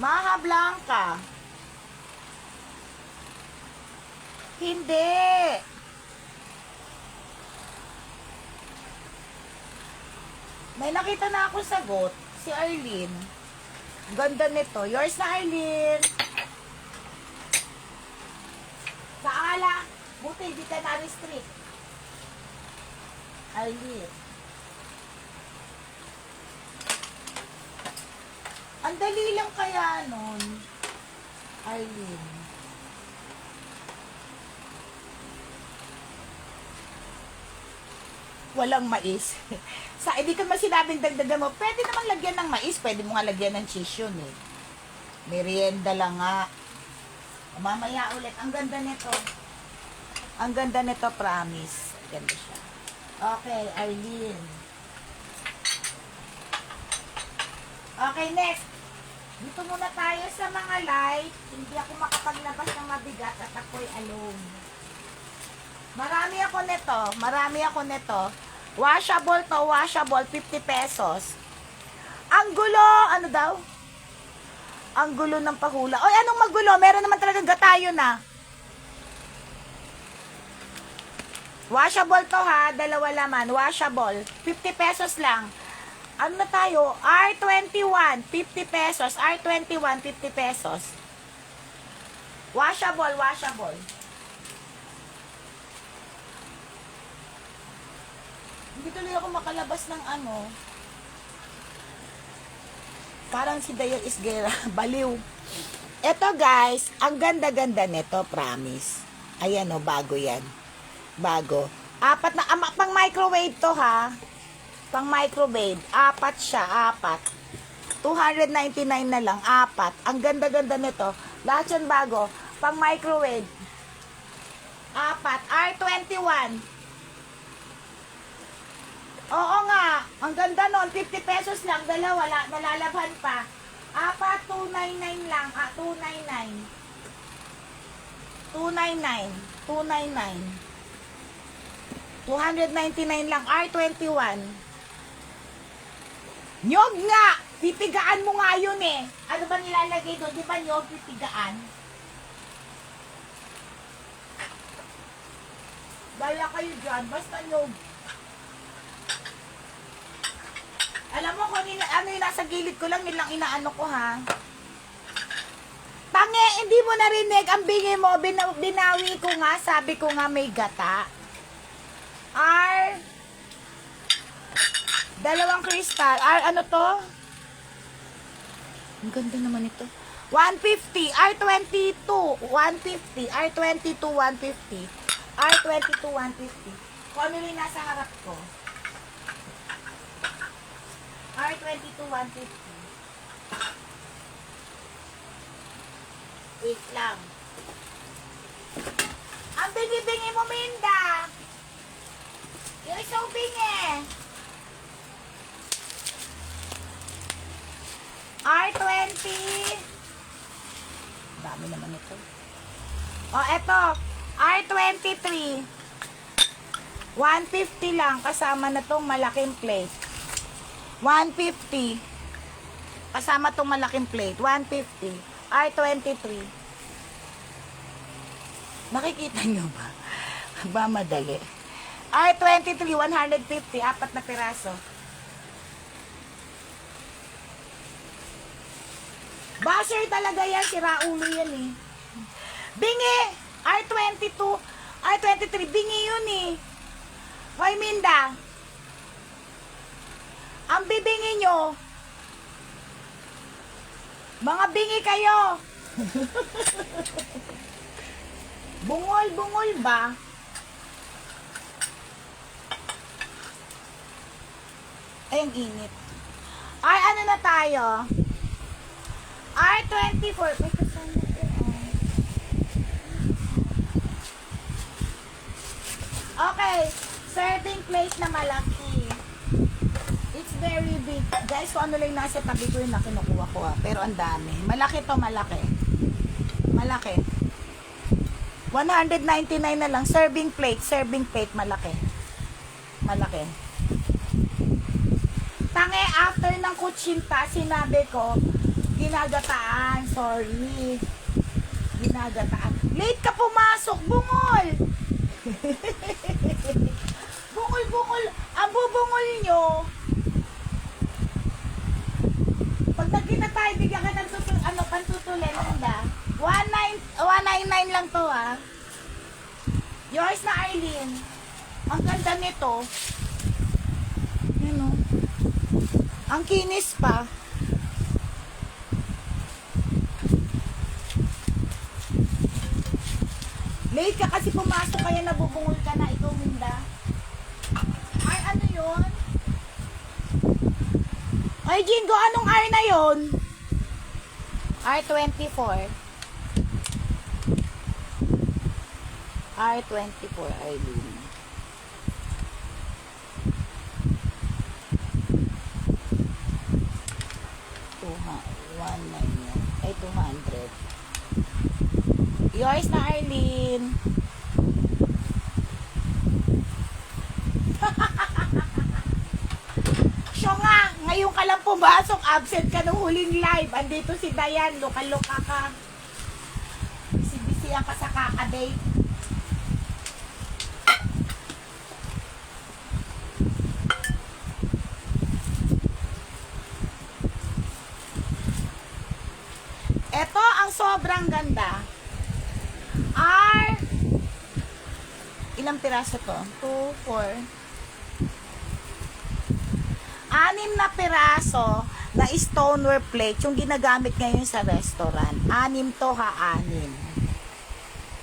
Maha blanca. Hindi. May nakita na ako sagot. Si Arlene. Ganda nito. Yours na, Arlene. Sa ala. Buti, hindi ka na-restrict. Arlene. Ang dali lang kaya nun. Arlene. Walang mais. Sa hindi ko masinabing dagdagan mo, pwede namang lagyan ng mais, pwede mo nga lagyan ng cheese yun eh. Merienda lang nga. Mamaya ulit. Ang ganda nito. Ang ganda nito, promise. Ganda siya. Okay, Arlene. Okay, next. Dito muna tayo sa mga light. Hindi ako makapaglabas ng mabigat at ako'y alone. Marami ako nito. Washable to, washable, 50 pesos. Ang gulo, ano daw? Ang gulo ng pahula. Oy, anong magulo? Meron naman talaga gatayo na. Washable to ha, dalawa laman. Washable, 50 pesos lang. Ano na tayo? R21, 50 pesos. R21, 50 pesos. Washable, washable. Hindi tuloy ako makalabas ng ano. Parang si Dayo Isguera. Baliw. Eto guys, ang ganda-ganda nito, promise. Ayan o, bago yan. Bago. Apat na, pang microwave to ha. Pang microwave. Apat siya, apat. 299 na lang, apat. Ang ganda-ganda nito. Lahat yan bago. Pang microwave. Apat. R21. Oo nga, ang ganda nun, 50 pesos lang, dalawa, nalalabhan pa. Apat, 299 lang, 299. 299, 299 lang, R21. Nyog nga! Pipigaan mo nga yun eh. Ano ba nilalagay doon? Di ba nyog, pipigaan? Daya kayo dyan, basta nyog. Alam mo, ano yung nasa gilid ko lang, yun lang inaano ko ha. Tange, hindi mo narinig ang bingi mo, binawi ko nga, sabi ko nga may gata. R, dalawang crystal. R, ano to? Ang ganda naman ito. 150, R22, 150, R22, 150, R22, 150. Kung ano yung nasa harap ko. R22, 150. Wait lang. Ang bingi-bingi mo, Minda. You're so bingi. R20. Dami naman ito. O, eto. R23. 150 lang. Kasama na tong malaking plate. 150. Kasama tong malaking plate. 150. R23. Nakikita nyo ba? Ba madali. R23, 150. Apat na piraso. Basher talaga yan. Sira ulo yan eh. Bingi! R22, R23. Bingi yun eh. Hoy, Minda. Ang bibingi nyo. Mga bingi kayo. Bungol ba? Ay, ang init. Ay, ano na tayo? R24. May kasama ko. Okay. Serving plate na malaki. It's very big. Guys, kung ano lang nasa tabi ko yung nakinukuha ko ha. Pero ang dami. Malaki to, malaki. Malaki. 199 na lang. Serving plate, malaki. Malaki. Tange, after ng kutsinta, sinabi ko, ginagataan. Sorry. Ginagataan. Late ka pumasok, bungol. Bungol. Ang bubungol nyo, pag nagkinatay, bigyan ka ng pantutulen, handa. 199 lang to ah. Yours na, Arlene. Ang ganda nito. Yan o. Ang kinis pa. Late ka kasi pumasok, kaya nabubungol ka na. Ikaw, Minda. Ay, ano yun? Ay, Jingo, anong R na yun? R24. R24, Arlene. Ay, 200. Yours na, Arlene. Siya nga, ngayon ka lang pumasok, absent ka nung huling live. Andito si Dayan, luka-luka ka. Bisi-bisiyan ka sa kakadate. Ito ang sobrang ganda. Ilang piraso to? 2, 4. 6 na piraso na stoneware plate yung ginagamit ngayon sa restaurant. 6 to ha, 6.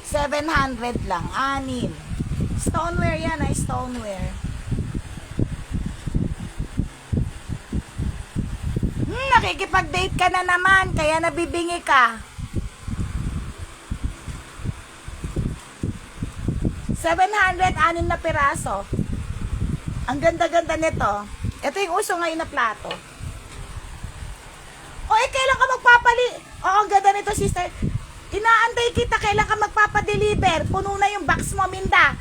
700 lang, 6. Stoneware yan ha, stoneware. Nakikipag-date ka na naman, kaya nabibingi ka. 700, 6 na piraso. Ang ganda-ganda nito. Ito yung uso ngayon na plato. O, kailan ka magpapali? Oo, ang ganda nito, sister. Inaantay kita, kailan ka magpapadeliver? Puno na yung box mo, Minda.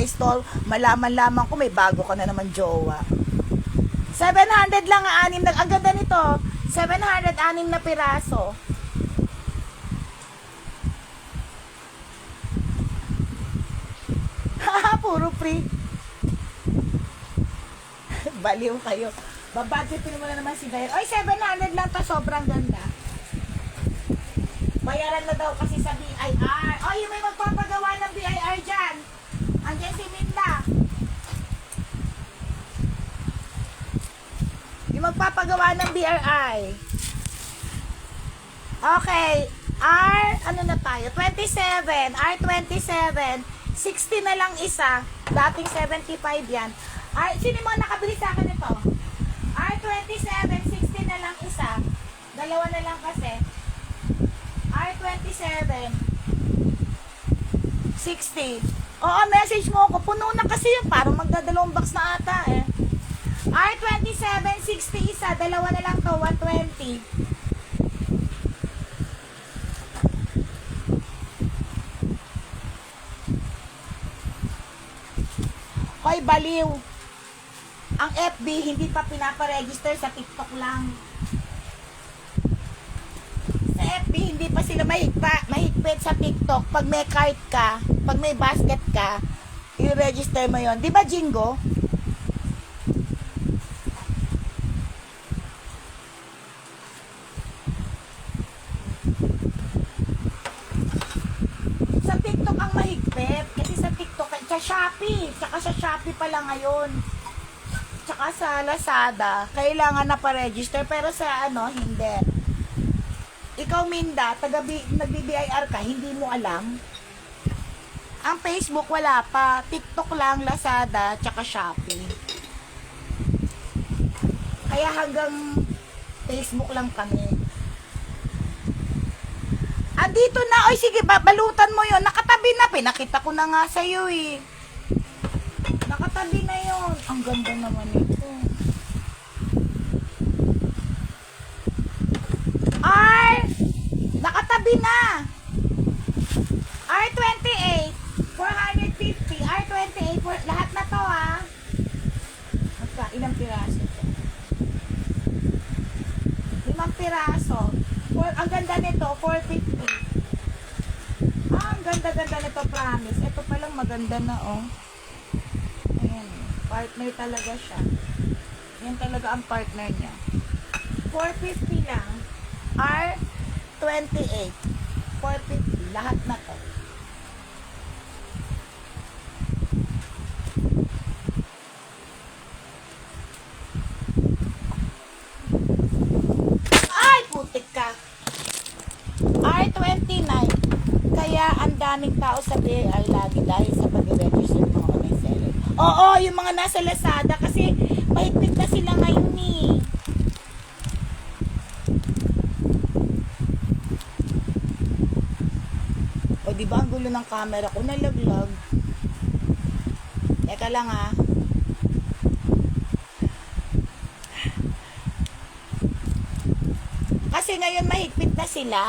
Stall, malaman-laman ko may bago ka na naman jowa. 700 lang ang 6 na, ang ganda nito. 700, 6 na piraso. Haha, puro free. Baliw kayo. Babudgetin mo na naman si Dayan. Oy, 700 lang to. Sobrang ganda. Bayaran na daw kasi sa BIR. Oy, yung may magpapagawa ng BIR dyan. Andiyan si Minda. Yung magpapagawa ng BRI. Okay. Ano na tayo? 27. R27. 60 na lang isa. Dating 75 yan. Sino mo nakabili sa akin ito? R27. 60 na lang isa. Dalawa na lang kasi. R27. 60. Oo, message mo ako. Puno na kasi yun. Parang magdadalawang box na ata eh. R27, 60 isa. Dalawa na lang to, 120. Hoy, baliw. Ang FB hindi pa pinaparegister, sa TikTok lang. Sa FB hindi pa sila mahigpit sa TikTok. Pag may cart ka, pag may basket ka, i-register mo yon. Di ba, Jingo? Sa TikTok ang mahigpit. Kasi sa TikTok, sa Shopee. Tsaka sa Shopee pala ngayon. Tsaka sa Lazada, kailangan na pa-register. Pero sa hindi. Ikaw, Minda, nag-BIR ka, hindi mo alam. Ang Facebook, wala pa. TikTok lang, Lazada, tsaka Shopee. Kaya hanggang Facebook lang kami. Dito na. Oy, sige, balutan mo yon. Nakatabi na. Pinakita ko na nga sa'yo eh. Nakatabi na yon. Ang ganda naman ito. Nakatabi na. R28. 450. R28. Lahat na to ah. Ilang piraso to? 5 piraso. Ang ganda nito, 450. Ang ganda-ganda nito, promise. Ito palang maganda na, oh. Ayan, partner talaga siya. Yan talaga ang partner niya. 450 lang. R28. 450. Lahat na to. Ay, putik ka. R29. Kaya ang daming tao sa BIR lagi dahil sa pag-register ng mga online seller. Oo, yung mga nasa Lazada kasi mahigpit na sila ngayon eh. O diba ang gulo ng camera ko nalaglag. Teka lang ah. Kasi ngayon mahigpit na sila.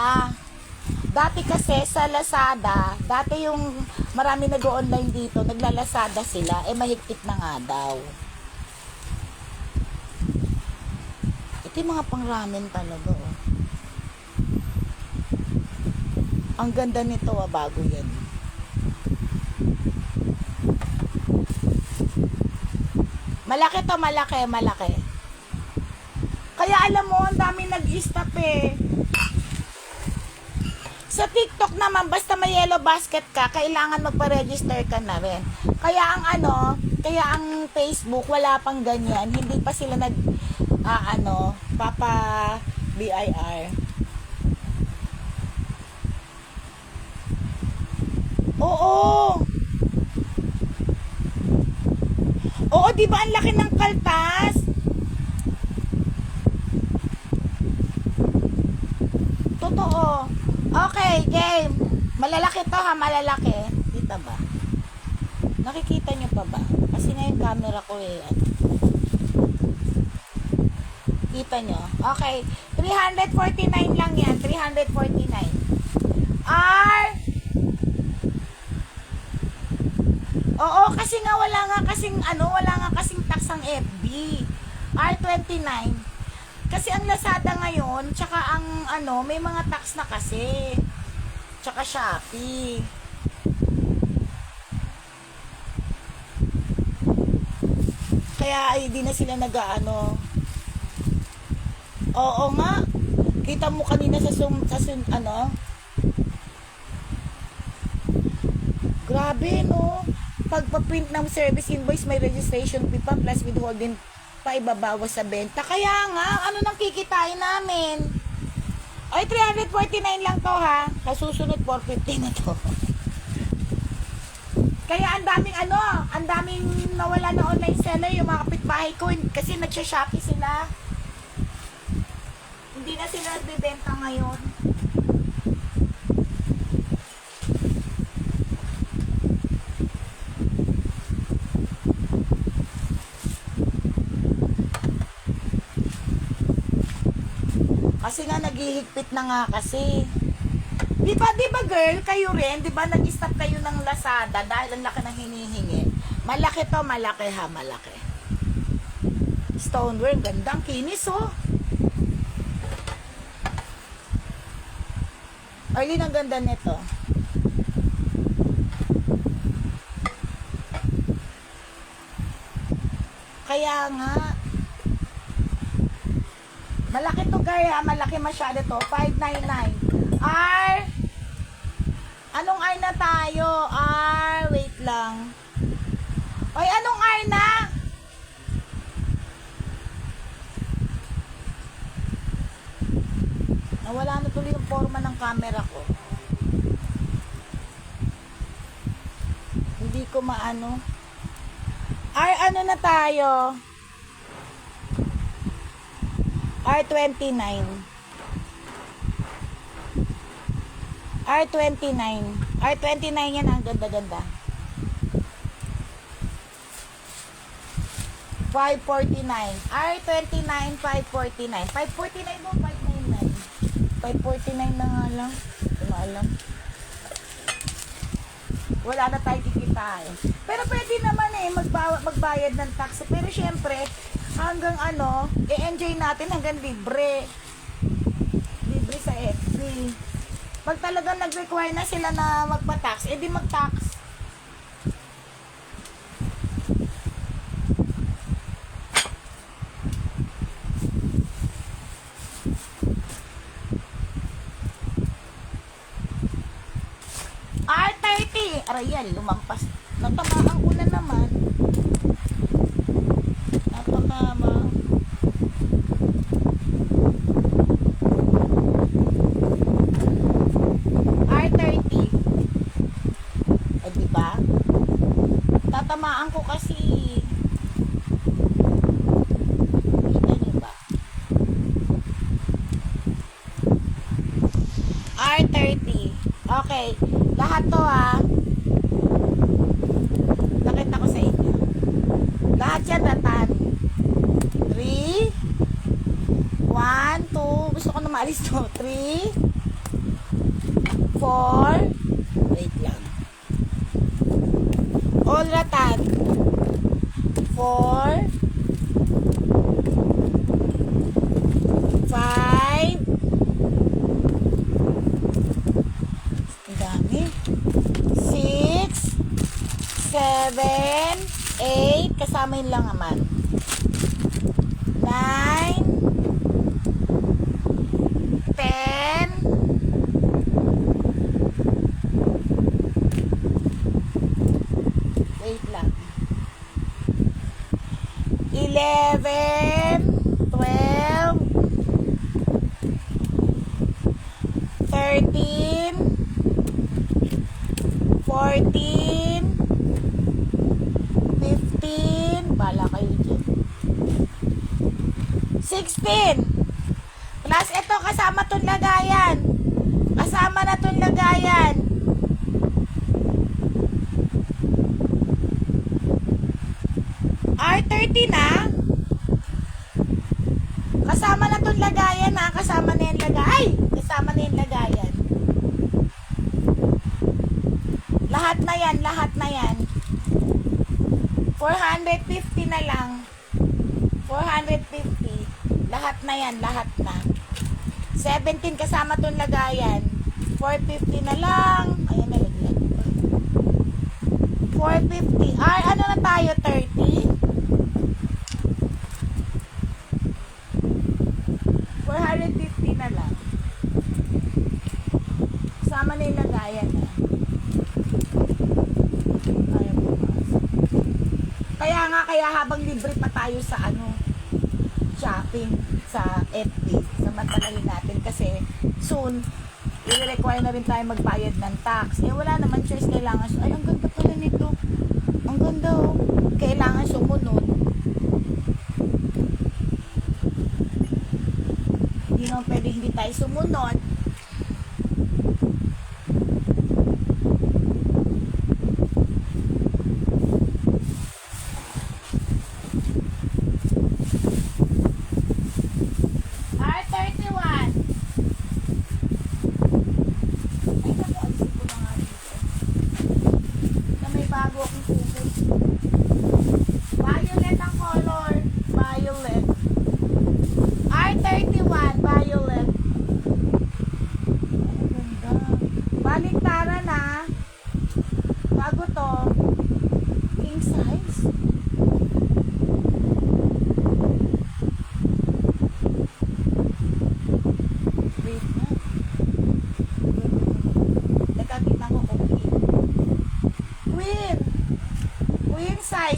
Dati kasi sa Lazada, dati yung marami nag-online dito, nagla-Lazada sila, mahigpit na nga daw. Ito yung mga pang-ramen talaga, oh. Ang ganda nito, bago yan. Malaki to, malaki. Kaya alam mo, ang dami nag-stop eh. Sa TikTok naman, basta may yellow basket ka, kailangan magpa-register ka na rin. Kaya ang Facebook, wala pang ganyan. Hindi pa sila papa BIR. Oo, di ba ang laki ng kaltas? Totoo. Okay, game. Malalaki to ha, malalaki. Kita ba? Nakikita nyo pa ba? Kasi na yung camera ko Kita nyo? Okay. 349 lang yan. 349. Oo, kasi nga wala nga kasing tax ang FB. R29. Kasi ang Lazada ngayon, tsaka ang may mga tax na kasi. Tsaka Shopee. Kaya ay di na sila nag-aano. Oo nga. Kita mo kanina sa ano. Grabe no. Pagpa-print ng service invoice may registration fee pa plus withholding pa ibabawas sa benta. Kaya nga, ano nang kikitain namin? Ay, 349 lang to ha. Sa susunod, 450 na to. Kaya ang daming nawala na online seller, yung mga kapitbahay ko, kasi nagsha-shopee sila. Hindi na sila nagbibenta ngayon. Kasi nga naghihigpit na nga kasi. Di ba girl, kayo rin, di ba nag-stop kayo ng Lazada dahil ang laki ng hinihingi. Malaki to, malaki ha, malaki. Stoneware, gandang kinis oh. Arlene, ang ganda nito. Kaya nga, malaki to guys ha, malaki masyado to. 599. Anong R na tayo? Wait lang. Oy, anong R na? Nawala na tuloy yung forma ng camera ko. Hindi ko maano. Ano na tayo? R29. R29. R29 yan, ang ganda-ganda. 549. R29, 549. 549 mo, 599. 549 na nga lang. Hindi mo alam. Wala na tayo kikita eh. Pero pwede naman eh, magbayad ng tax. Pero syempre, hanggang i-enjoy natin hanggang libre. Libre sa FB. Pag talagang nag-require na sila na magpa-tax, edi mag-tax. R30! Arayal, lumampas. Natamaan ko na naman. Napakama. R30. Diba? Tatamaan ko kasi. Kita niyo ba? R30. Okay. Lahat to ha. Nakita ko sa inyo. Lahat yan datan. 3 1, 2 gusto ko na maalis to. 3 4 wait lang. All ratan. 4 5 ang dami. 6 7 8 kasama yun lang naman. 9 10 wait lang. 11 12 13 14 15 bala kayo dyan. 16 plus ito kasama tong lagayan. Kasama na tong lagayan. R30 na. Kasama na tong lagayan ha. Kasama na yung lagayan. Ay! Kasama na yung lagayan. Lahat na yan. Lahat na yan. 450 na lang. 450. Lahat na yan. Lahat na. 17 kasama tong lagayan. 450 na lang. Ayan, nalaglag. 450. Ay, ano na tayo? 30? libre pa tayo sa shopping sa FB. Samantalahin natin kasi soon, i-require na rin tayo magbayad ng tax. Eh wala naman choice, kailangan, ay ang ganda pala nito. Ang ganda oh. Kailangan sumunod. Hindi naman pwede hindi tayo sumunod.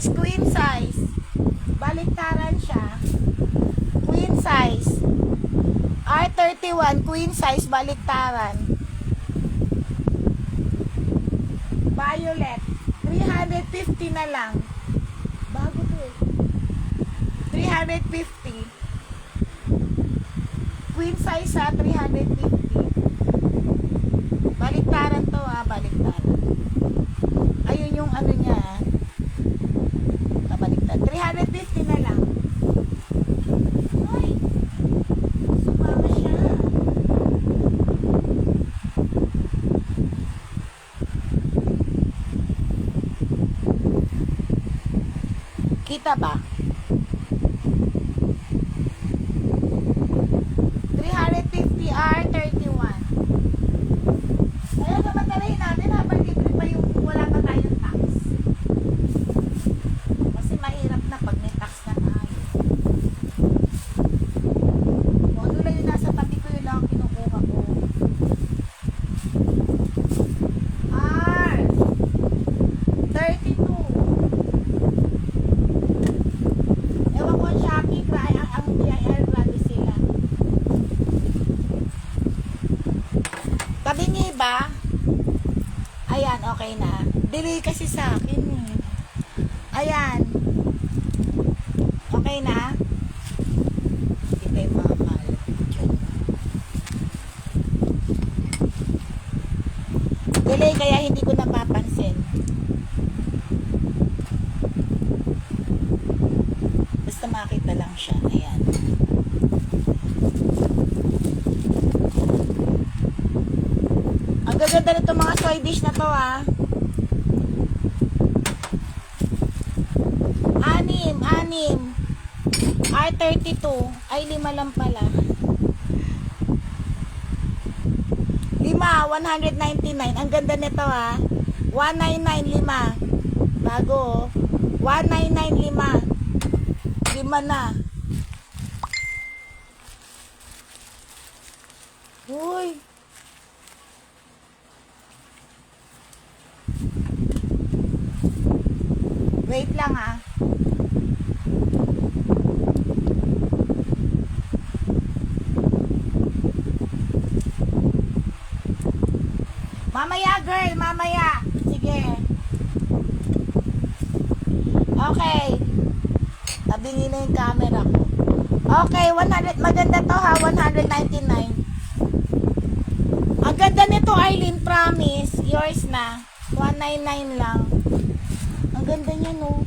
Queen size. Baliktaran siya. Queen size. R31, queen size, baliktaran. Violet. 350 na lang. Bago to eh. 350. Queen size ha, 350. Baliktaran to ha, baliktaran. Ayun yung ano niya ha. 350 na lang. Uy! Sumama siya. Kita ba? 350 R31. Kaya namatalahin natin habang libre pa yung wala pa tayong tax. Mahirap na pag may tax na tayo. Kung ano lang yung nasa tabi ko, yun lang ang kinukuha ko. R32. Ewan ko ang Shopee, ang BIR, grabe sila. Tabi niya ba? Ayan, okay na. Delay kasi sa akin eh. Ayan. Okay na? Ito yung mga kalat. Delay kaya hindi ko napapansin. Basta makita lang siya. Ayan. Ang gaganda na itong mga soy dish na to ah. Anim. R32. Ay, 5 lang pala. 5, 199. Ang ganda nito ha. 199, 5. Bago. 199, 5. 5 na. Uy. Wait lang ha. Mamaya girl, mamaya. Sige. Okay. Tabingin na yung camera ko. Okay, 100. Maganda to ha, 199. Ang ganda nito, Arlene, promise. Yours na. 199 lang. Ang ganda niya, no?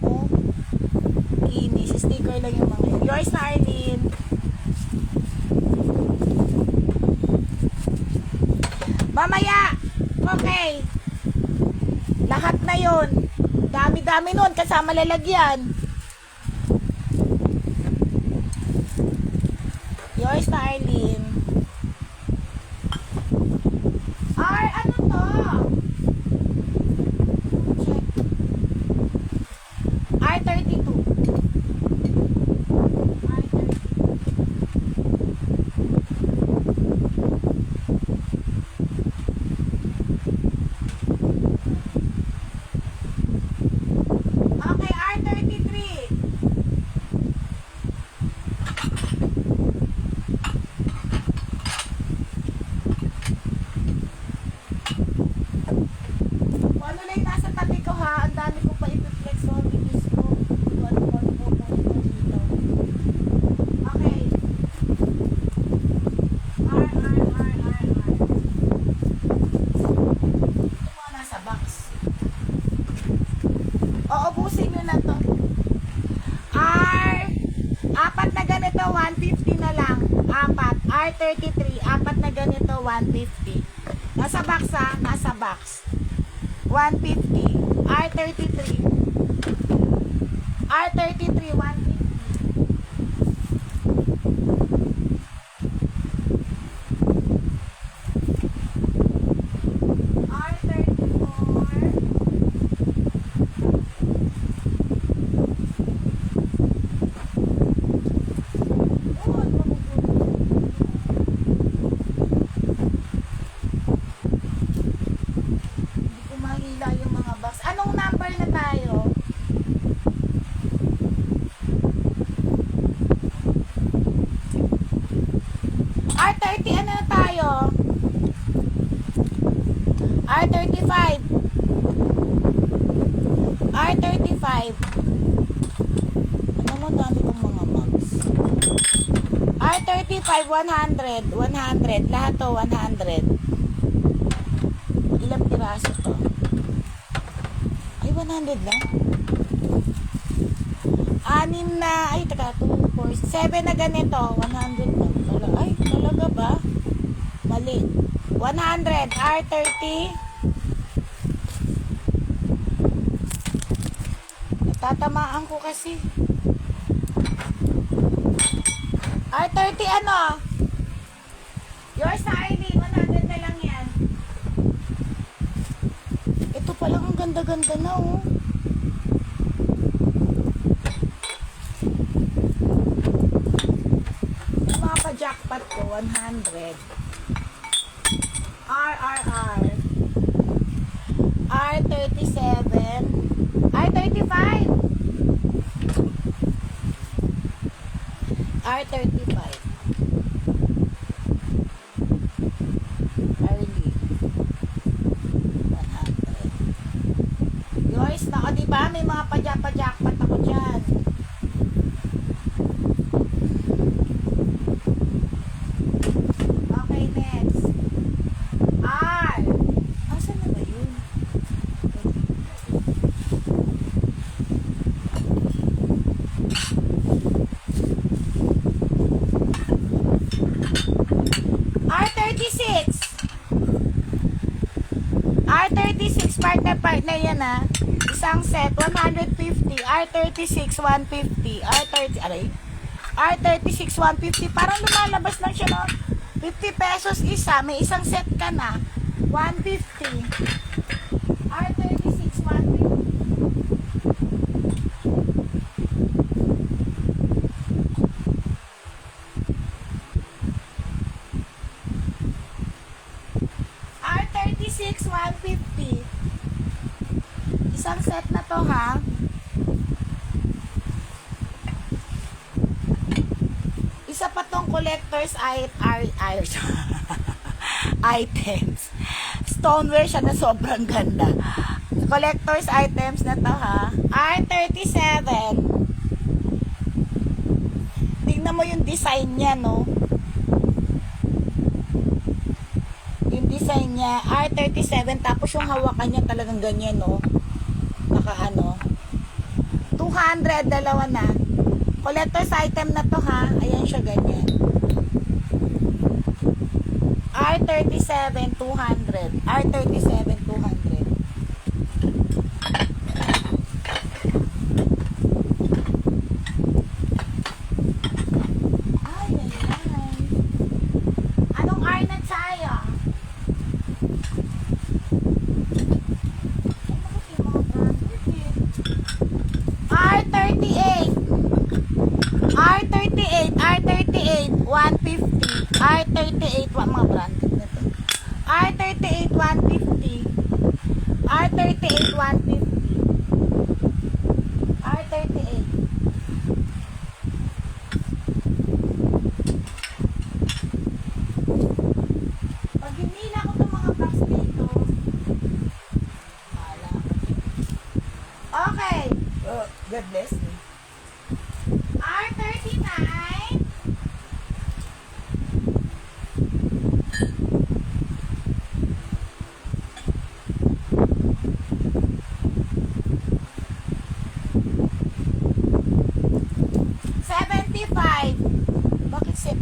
Oh. Kinis. Sticker lang yung mga yun. Yours na, Arlene. Mamaya. Okay. Lahat na yun. Dami-dami nun. Kasama lalagyan. Yours na, Arlene. Ano to? Check. R32. Okay, R32. 150 na lang. Apat. R33, apat na ganito, 150. Nasa box ha, nasa box. 150. R33. R33, 150. R35. Ano mo, dami kong mga mags. R35, 100. 100. Lahat to, 100. Ilang piraso to? Ay, 100 lang. 6 na, ay, taka, 2, 4, 7 na ganito. 100 lang. Ay, talaga ba? Mali. 100. R30. Tatamaan ko kasi. R30 ano? Yours na Aileen, 100 na lang yan. Ito pa lang ang ganda-ganda na oh. Yung mga pa-jackpot ko, 100. RRR. R37. R35. R35. Early. 100. Yours na, o diba? May mga pa-jackpot ako dyan. Okay, next. R. Asan na ba yun? R36 partner yan ha. Isang set 150. R36 150. R36 150. Parang lumalabas lang siya no. 50 pesos isa. May isang set ka na. 150. R36 150. R36 150. Isang set na to ha. Isa pa tong collector's items. Stoneware siya na sobrang ganda. Collector's items na to ha. R37. Tingnan mo yung design niya no. Yung design niya R37 tapos yung hawakan niya talagang ganyan no. Naka ano 200 dalawa na. Collector's item na to ha. Ayan siya ganyan. R37 200. R37 200. Ay, ay, ay. Anong R na tayo? R38. R38. R38 150. R38 mga branded na to. R38 150. R38 150. R38. Pag hindi na ako itong mga box dito, wala. Okay. God bless me. R39.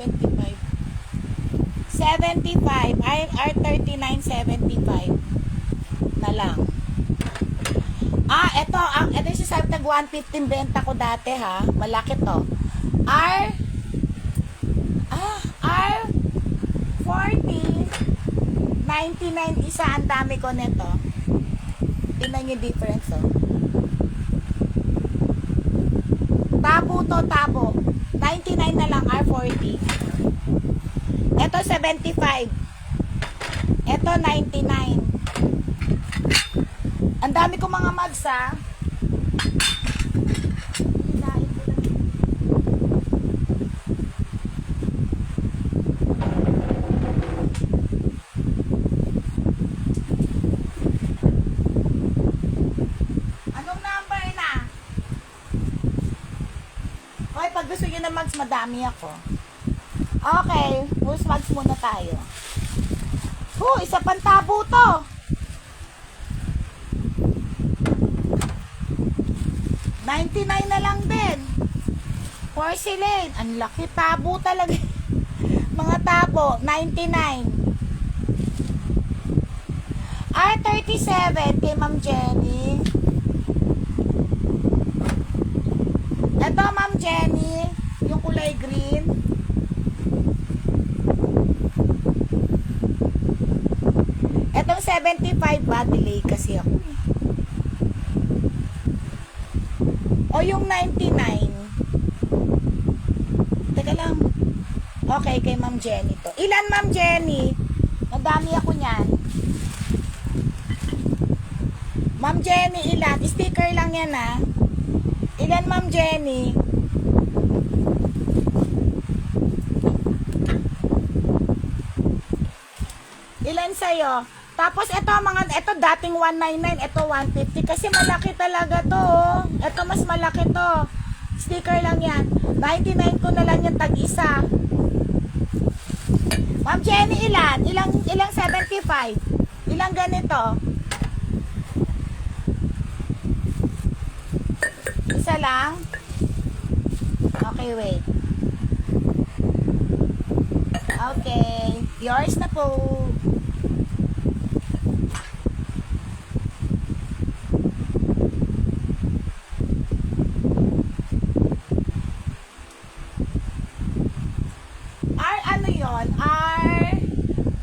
75. 75. R39.75 na lang. Ito yung sasabi tag 115 benta ko dati ha. Malaki to. R40 99 isa. Ang dami ko nito. Tingnan yung difference oh. Tabo 99 na lang. R40. Ito 75. Ito 99. Ang dami ko mga mags ha. Hilahin ko lang. Anong number na? Okay, pag gusto nyo na mags, madami ako. Okay, push mags muna tayo. Isa pang tabo to. $99 na lang din. Porcelain. Ang laki tabo talaga. Mga tabo. $99. R37 kay Ma'am Jenny. Ito Ma'am Jenny. Yung kulay green. Etong 75 ba? Delay kasi ako. O yung 99. Teka lang. Okay, kay Ma'am Jenny to. Ilan Ma'am Jenny? Madami ako niyan. Ma'am Jenny, ilan? Sticker lang yan ha. Ilan Ma'am Jenny? Ilan sa'yo? Tapos ito dating 199, ito 150 kasi malaki talaga to. Oh. Ito mas malaki to. Sticker lang yan. 99 ko na lang yung tag-isa. Ma'am Jenny, ilan? Ilang 75? Ilang ganito? Isa lang? Okay, wait. Okay. Yours na po.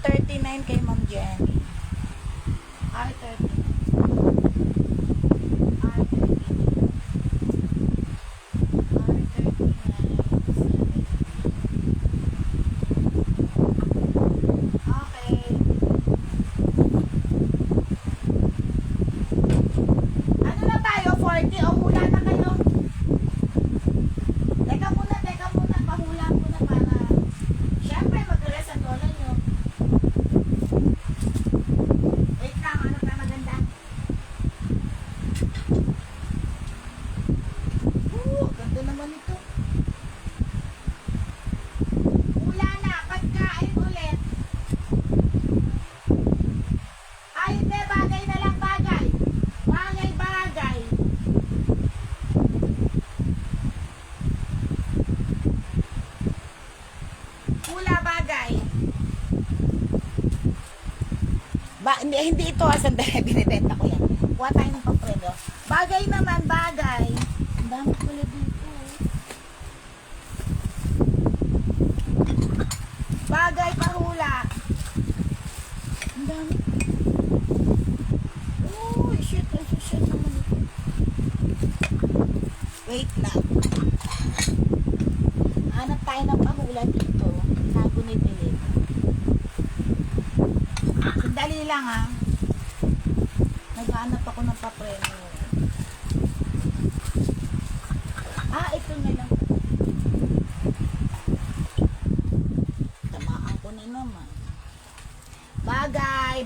R39 kay Ma'am Jenny. R39. Okay. Ano na tayo? 40 o hula na kayo? Teka muna. Pahula muna para syempre mag-rest ang lola nyo. Wait lang, ano pa maganda? Ganda naman ito. Hula na, pagkain ulit. Ay, hindi, bagay na lang, bagay. Bagay. Hula, bagay. Hindi ito, sandali, binibenta ko yan. Kuha tayo ng papreno. Bagay naman, bagay. Ang dami pala dito. Bagay, pahula. Ang dami. Uy, shit naman ito. Wait lang. Hanap tayo ng pahula dito. Tago ni Billy. Sandali lang ha. Naghanap ako ng papreno. Ito na lang. Tamaan ko na naman. Bagay.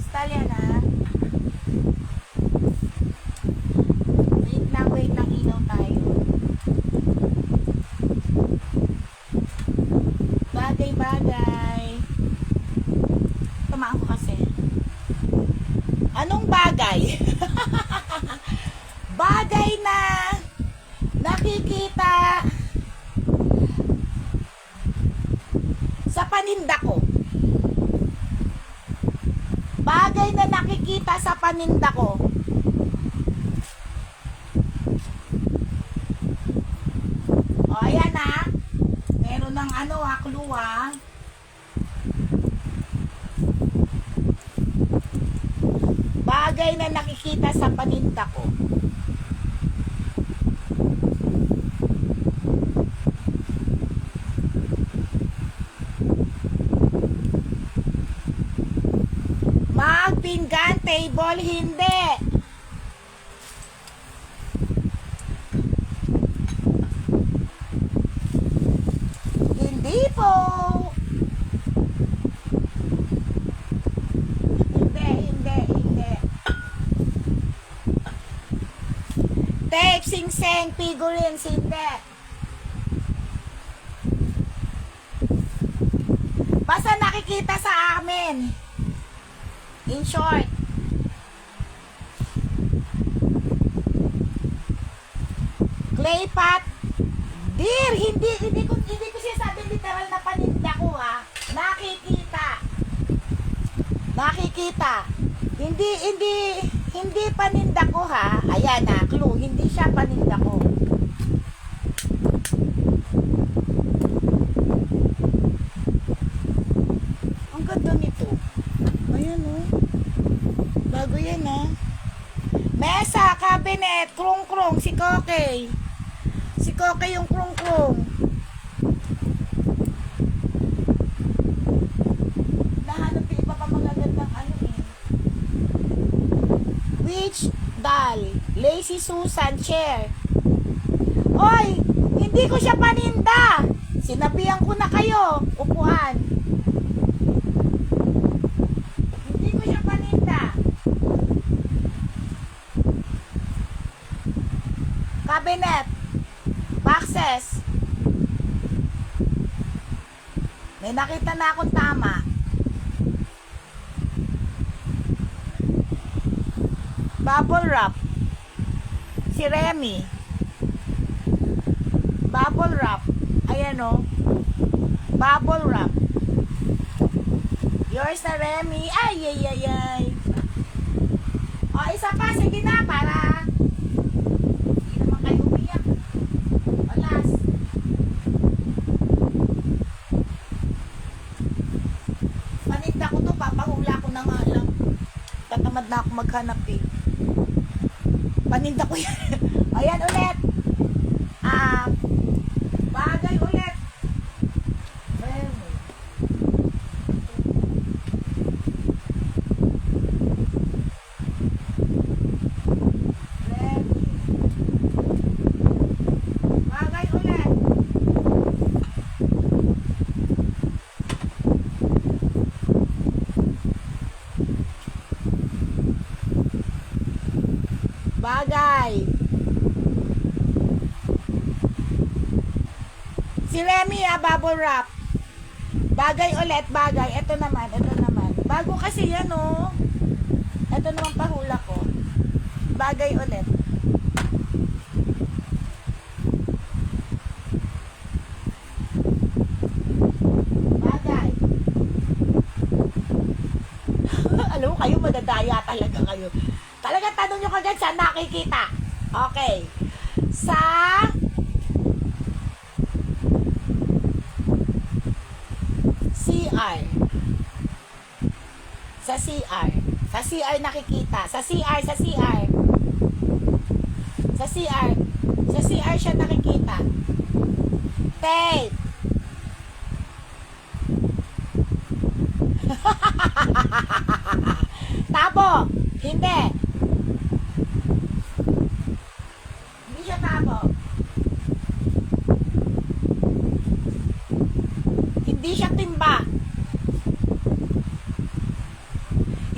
Stalya na. Wait lang, ilaw tayo. Bagay. Tamaan ko kasi. bagay. Bagay na nakikita sa paninda ko. Bagay na nakikita sa paninda ko. O, ayan na. Meron ng clue ah. Bagay na nakikita sa paninda ko. Pinggan, table, hindi. Hindi po. Hindi. Tape, sing-seng, figurines, hindi. Basta nakikita sa amin. In short, clay pot, dear, hindi ko sinasabi literal na paninda ko ha. Nakikita. Hindi paninda ko ha. Ayan na, clue, hindi siya paninda ko. Ang ganda nito. Ayan o. Bago yan ha. Mesa, cabinet, krung-krung, si Koke. Si Koke yung krung-krung. Nahanap yung iba pa magagandang Witch doll, Lazy Susan, chair. Oy, hindi ko siya paninda. Sinabihan ko na kayo. Upuan. Cabinet, boxes. May nakita na akong tama. Bubble wrap. Si Remy. Bubble wrap. Ayan o. Bubble wrap. Yours na, Remy. Ay. O, isa pa. Sige na, para tatamad na ako maghanap eh. Paninda ko yan. Ayan ulit. Bagay ulit. Bagay ulit. Bagay. Si Remy bubble wrap. Bagay ulit, bagay. Ito naman. Bago kasi yan oh. Ito naman pahula ko. Bagay ulit. Bagay. Alam mo kayo, madadaya talaga kayo. Talaga tanong nyo kagad saan nakikita. Okay. Sa CR. Sa CR nakikita. Sa CR. Sa CR siya nakikita. Tape. Tabo. Hindi. Hindi siya tabo. Hindi siya timba.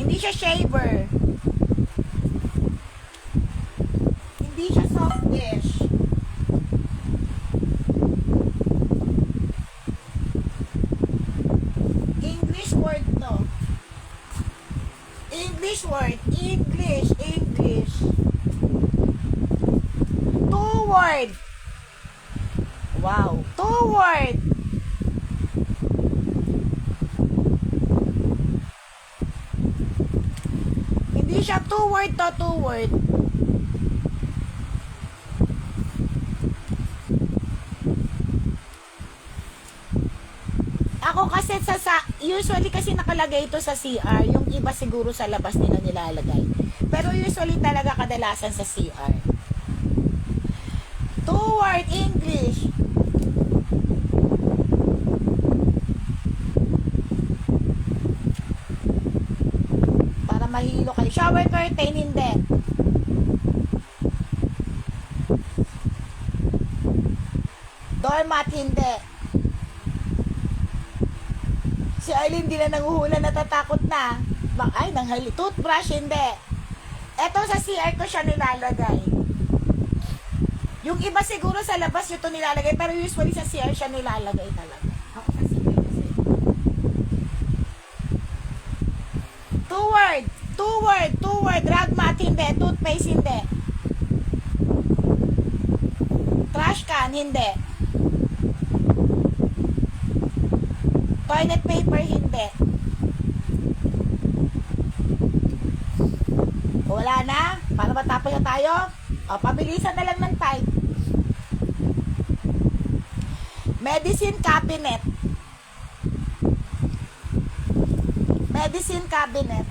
Hindi siya shaver. Hindi siya soft dish. English word to. English word. English. English. 2 word. Wow. 2 word. Hindi siya 2 word to 2 word. Ako kasi usually kasi nakalagay ito sa CR, yung iba siguro sa labas nila nilalagay. Pero usually talaga kadalasan sa CR. 2 word English. Para mahilo kayo. Shower curtain, hindi. Doormat, hindi. Si Arlene di na nanguhula, natatakot na. Ay, nanghali. Toothbrush, hindi. Eto sa CR ko siya nilalagay. Yung iba siguro sa labas ito nilalagay, pero usually sa CR siya nilalagay talaga. Ako sa CR kasi. 2 word. 2 word. 2 word. Rag mat, hindi. Toothpaste, hindi. Trash can, hindi. Toilet paper, hindi. Wala na? Para matapos na tayo? O, pabilisan na lang ng type. Medicine cabinet. Medicine cabinet.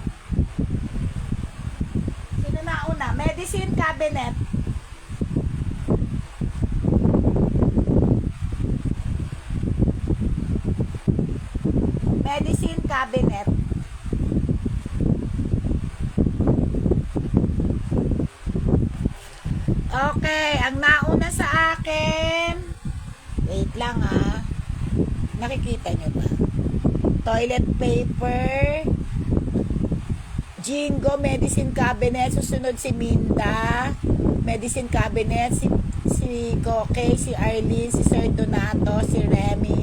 Sino na una? Medicine cabinet. Medicine cabinet. Okay, ang nauna sa akin. Wait lang ha. Nakikita nyo ba? Toilet paper. Jingo, medicine cabinet. Susunod si Minda. Medicine cabinet. Si Koke, si Arlene, si Sir Donato, si Remy,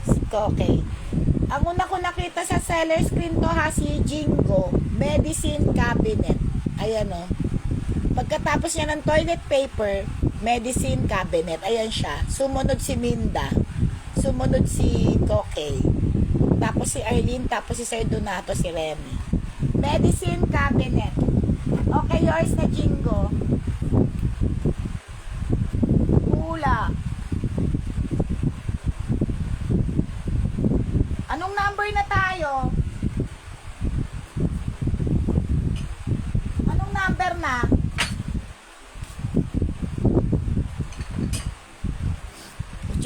si Koke. Ang una ko nakita sa seller screen to ha, si Jingo, medicine cabinet. Ayan o. Pagkatapos niya ng toilet paper, medicine cabinet. Ayan siya. Sumunod si Minda. Sumunod si Koke. Tapos si Arlene, tapos si Sir Donato, si Remy. Medicine cabinet. Okay, yours na Jingo. Hula. Anong number na tayo? Anong number na?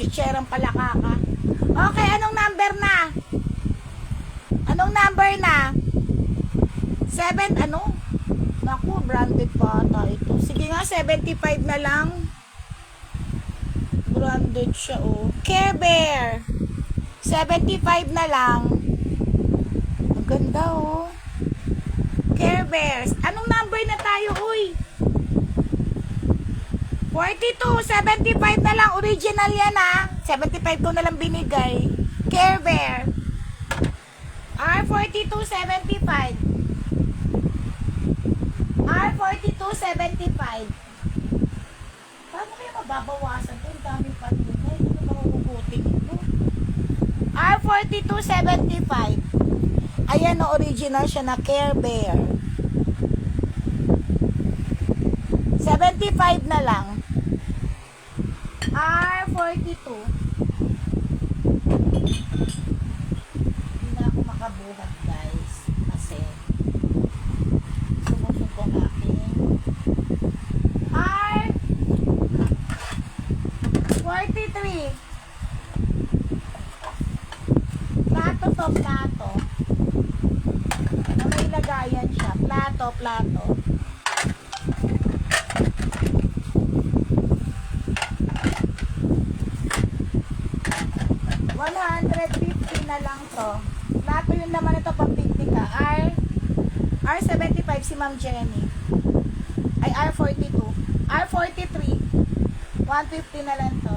Chicherang pala ka. Okay, anong number na? Anong number na? 7, ano? Naku, branded pa ata ito. Sige nga, 75 na lang. Branded siya, oh. Care Bear. 75 na lang. Ang ganda, oh. Care Bears. Anong number na tayo, uy? 42, 75 na lang. Original yan, ah. 75 ko na lang binigay. Care Bear. R42, 75. R42, 75. Paano kaya mababawasan ito? Ang dami pa rin. Hindi ko mahuhugutin ito. R42, 75. Ayan, no, original siya na Care Bear. 75 na lang. R42. Hindi na ako makabuhat, guys. Kasi sumusok ko aking R43. Plato to, plato. Na may lagayan siya. Plato, plato. $150 na lang to. Plato yun naman ito pang 50 ka. R75 si Ma'am Jenny. Ay, R42. R43. 150 na lang to.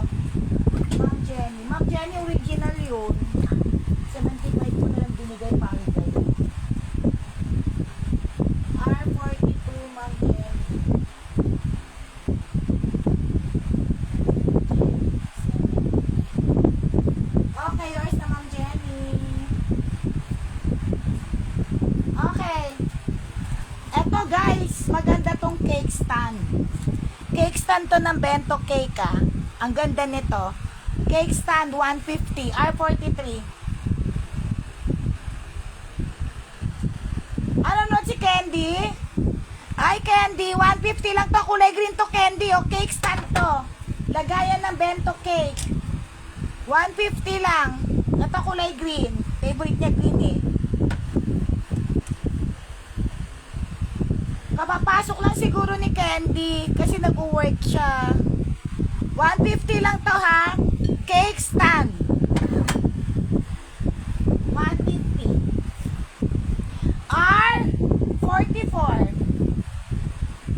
Ma'am Jenny. Ma'am Jenny, original yun. 75 ko na lang binigay pa rin kayo. cake stand. Cake stand to ng bento cake ah. Ang ganda nito. Cake stand 150, R43. Ano no si Candy? Ay Candy, 150 lang to. Kulay green to Candy. O cake stand to. Lagayan ng bento cake. 150 lang. Ito kulay green. Favorite niya green eh. Kapapasok lang siguro ni Candy kasi nag-work siya. 150 lang to ha. Cake stand. 150. R44.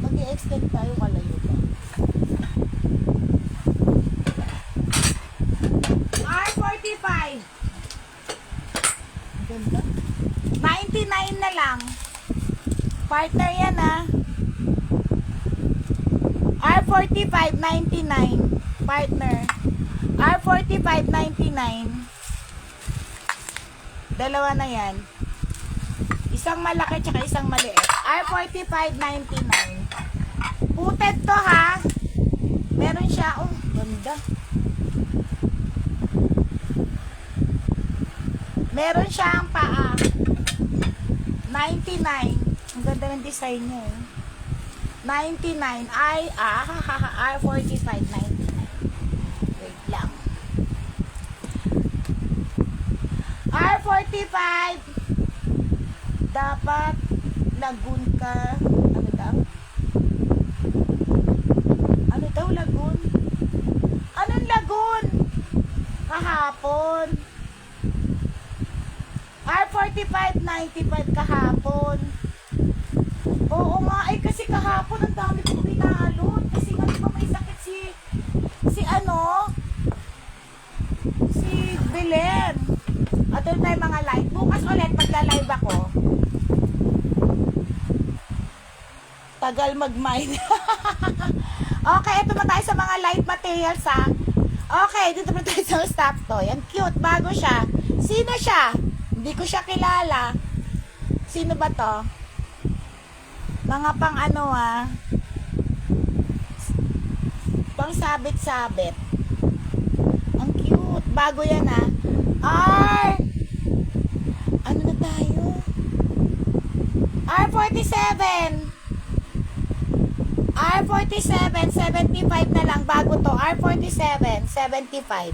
Mag-i-extend tayo kalayo pa. R45. Ganda. 99 na lang. Partner yan ah. R45, 99. Partner. R45, 99. Dalawa na yan. Isang malaki tsaka isang maliit. R45, 99. Puted to ha. Meron siya. Oh, ganda. Meron siyang paa. 99. Ang ganda ng design niya eh. 99. R45, 99. Wait lang. R45. Dapat lagun ka. Ano daw? Ano daw lagun? Anong lagun? Kahapon. R45, 95 kahapon. Oo nga, ay kasi kahapon ang dami kong pinalot. Kasi nga diba may sakit si Belen. At doon tayo mga live. Bukas ulit magla-live ako. Tagal mag-mine. Okay, ito na tayo sa mga light materials ha. Okay, dito pa tayo sa stop toy. Ang cute, bago siya. Sino siya? Hindi ko siya kilala. Sino ba to? Mga pang ano ah. Pang sabit-sabit. Ang cute. Bago yan ah. Ano na tayo? R47. R47, 75 na lang. Bago to. R47, 75.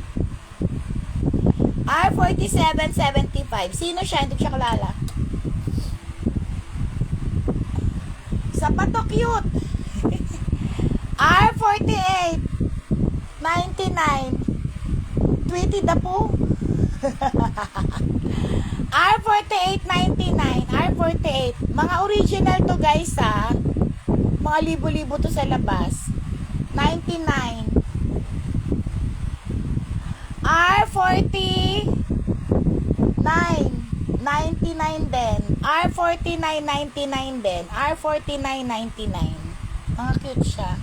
R47, 75. Sino siya? Hindi ko siya kilala. Sapato cute. R48, 99. Tweety the po. R48, 99. R48. Mga original to guys ha. Mga libo-libo to sa labas. 99. R49. 99 din. R49, 99 din. R49, 99. Mga cute siya.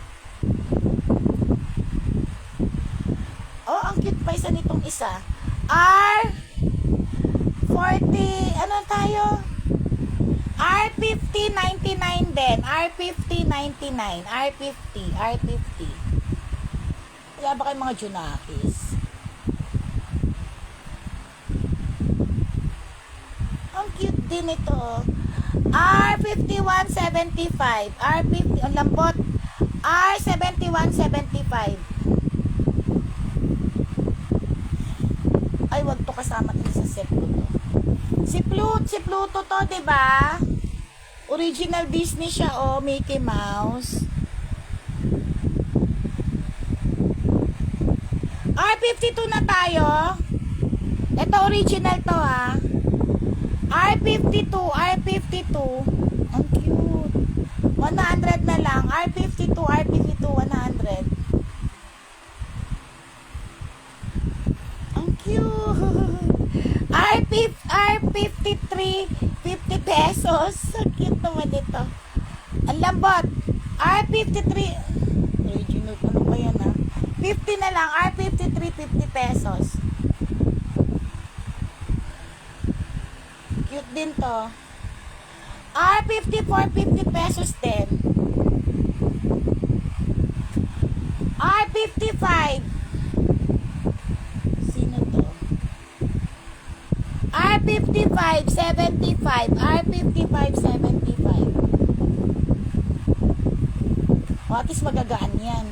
Oh, ang cute pa isa nitong isa. R40, ano tayo? R50, 99 din. R50, 99. R50. Wala ba kayong mga Junakis? Ang cute din ito. R51, 75. R50, ang lambot. R71, 75. Ay, wag to kasama din sa set ko to. Si Pluto to, diba? Original Disney siya, oh, Mickey Mouse. R52 na tayo. Ito original to, ha. R52. Ang cute. 100 na lang. R52, 100. Ang cute. R53, 50 pesos. So cute naman ito. Ang lambot. R53. Original, ano ba yan ha? 50 na lang. R53, 50 pesos. Cute din to. R54, 50 pesos din. R55. Sino to? R55, 75. R55, 75. O, at least magagaan yan.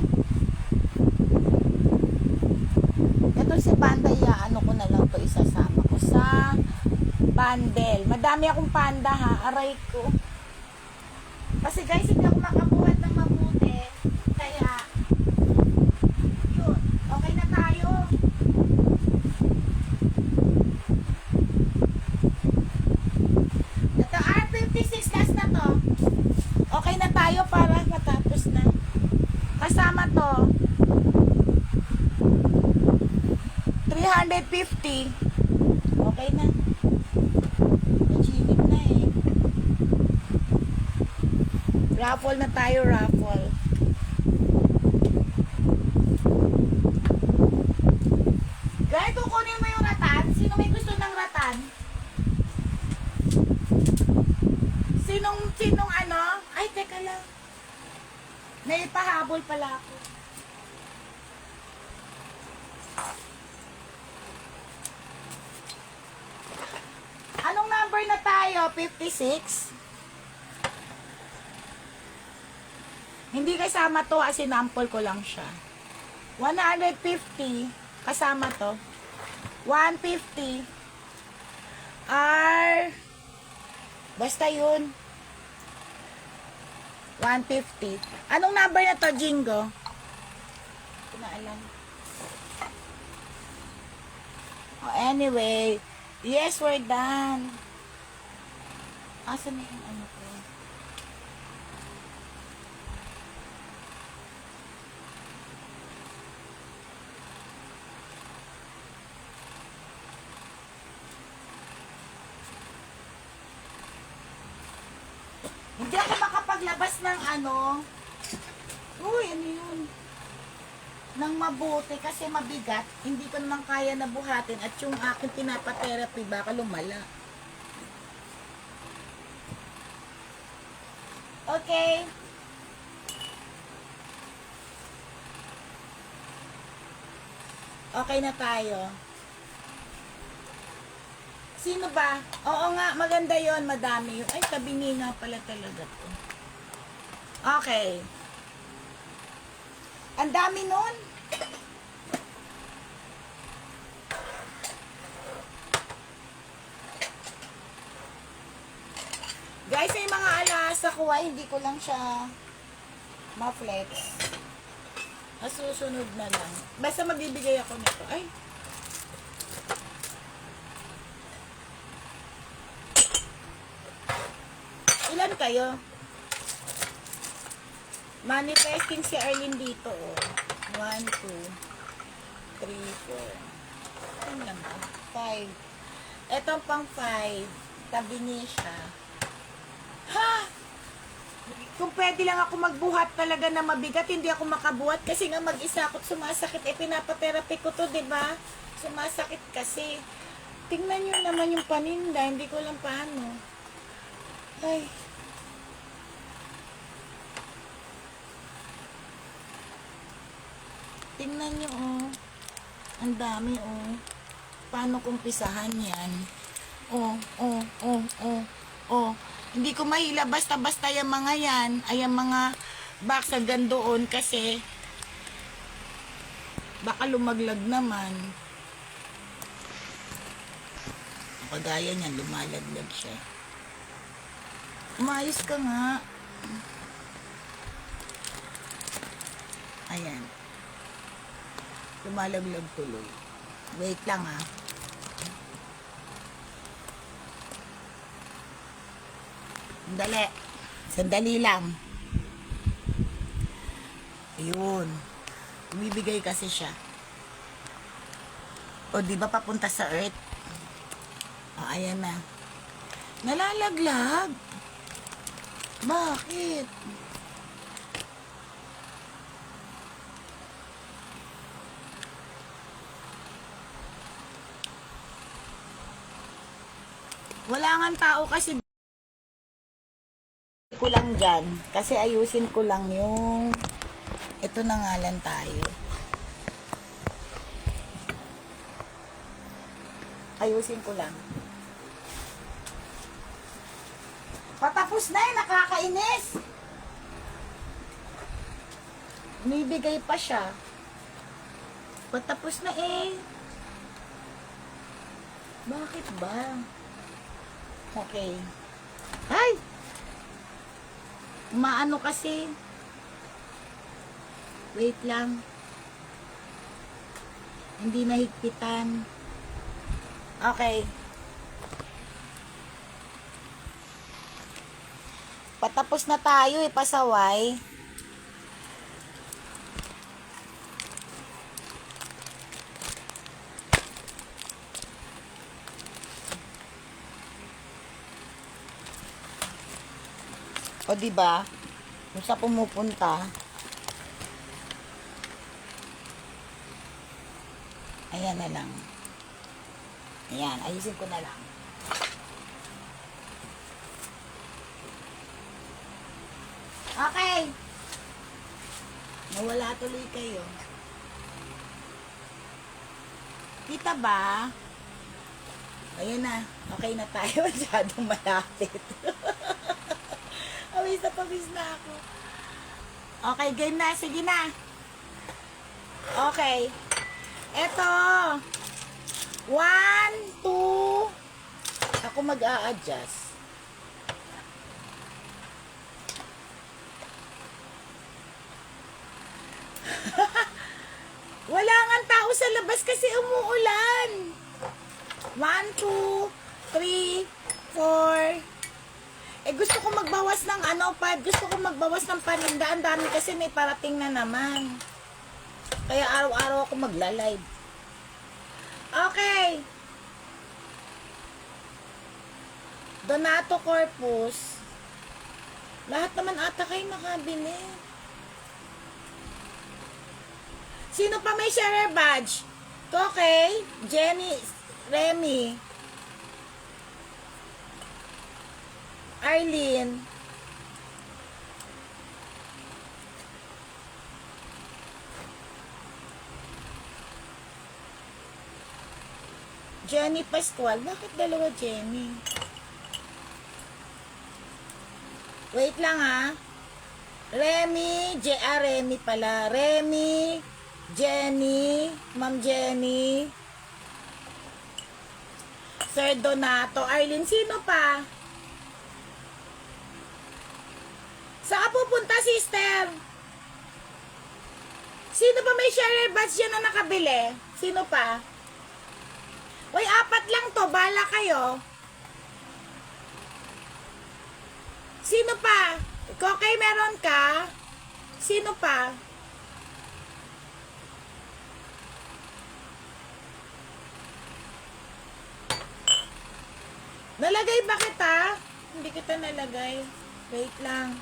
Ito si Panda, ano ko na lang to, isasama ko sa bundle. Madami akong panda ha, aray ko. Kasi guys, hindi ako makabuhat ng mabuti. Kaya, yun, okay na tayo. Ito, R56, last na to. Okay na tayo para matapos na. Kasama to, 350. Okay na. Achievement na eh. Raffle na tayo, raffle. Guys, kukunin mo yung ratan. Sino may gusto ng ratan? Sinong ano? Ay, teka lang. May pahabol pala ako. Anong number na tayo? 56? Hindi kasama to, as sample ko lang siya. 150, kasama to. 150. Basta yun. 150. Anong number na to, Jingo? Hindi na alam. Oh, anyway, yes, we're done. Asan na yung ano ko? Hindi ako makapaglabas ng ano. Uy, ano yun? Nang mabuti kasi mabigat. Hindi ko naman kaya na buhatin at yung aking pinapa-therapy baka lumala. Okay. Okay na tayo. Sino ba? Oo nga, maganda yon, madami yun. Ay, tabingi nga pala talaga to. Okay. Ang dami nun. Guys, may mga alas ako ay hindi ko lang siya ma-flex. Susunod na lang. Basta magbibigay ako nito. Ay. Ilan kayo? Manifesting si Arlene dito, oh. 1, 2, 3, 4. Ano lang ba? 5. Etong pang 5. Tabi niya siya. Ha! Kung pwede lang ako magbuhat talaga na mabigat, hindi ako makabuhat kasi nga mag-isa ako sumasakit. Eh, pinapatherapy ko to, diba? Sumasakit kasi. Tingnan nyo naman yung paninda. Hindi ko lang paano. Ay. Tingnan nyo, oh. Ang dami, oh. Paano kumpisahan yan? Oh, oh, oh, oh, oh. Hindi ko mahila basta-basta yung mga yan. Ay, yung mga box hanggang doon kasi baka lumaglag naman. Pagaya niyan, lumalaglag siya. Umayos ka nga. Ayan. Lumalaglag tuloy. Wait lang ha. Sandali. Sandali lang. Ayun. Bumibigay kasi siya. O, di ba papunta sa earth? O, ayan na. Nalalaglag. Bakit? Wala nga tao kasi ko lang dyan. Kasi ayusin ko lang yung ito na nga lang tayo. Ayusin ko lang. Patapos na eh, nakakainis. Bibigay pa siya. Patapos na eh. Bakit ba? Okay. Ay! Maano kasi. Wait lang. Hindi nahigpitan. Okay. Patapos na tayo eh, pasaway. O diba? Kung sa pumupunta. Ayan na lang. Ayan, ayusin ko na lang. Okay. Nawala tuloy kayo. Kita ba? Ayan na. Okay na tayo. Masyadong malapit. Pawis na ako. Okay, game na. Sige na. Okay. Eto. 1, 2. Ako mag-a-adjust. Wala nga tao sa labas kasi umuulan. 1, 2, 3, 4. Eh gusto ko magbawas ng 5. Gusto ko magbawas ng paninda. Ang dami kasi may parating na naman. Kaya araw-araw ako magla-live. Okay. Donato Corpus. Lahat naman ata kayo nakabili. Sino pa may share badge? Okay. Jenny, Remy, Arlene, Jenny Pascual. Bakit dalawa Jenny? Wait lang ha. Remy, Remy pala. Remy, Jenny, Ma'am Jenny, Sir Donato, Arlene. Sino pa? Saan ka pupunta, sister? Sino pa may share badge dyan na nakabili? Sino pa? Uy, 4 lang to. Bala kayo. Sino pa? Okay, meron ka? Sino pa? Nalagay ba kita? Hindi kita nalagay. Wait lang.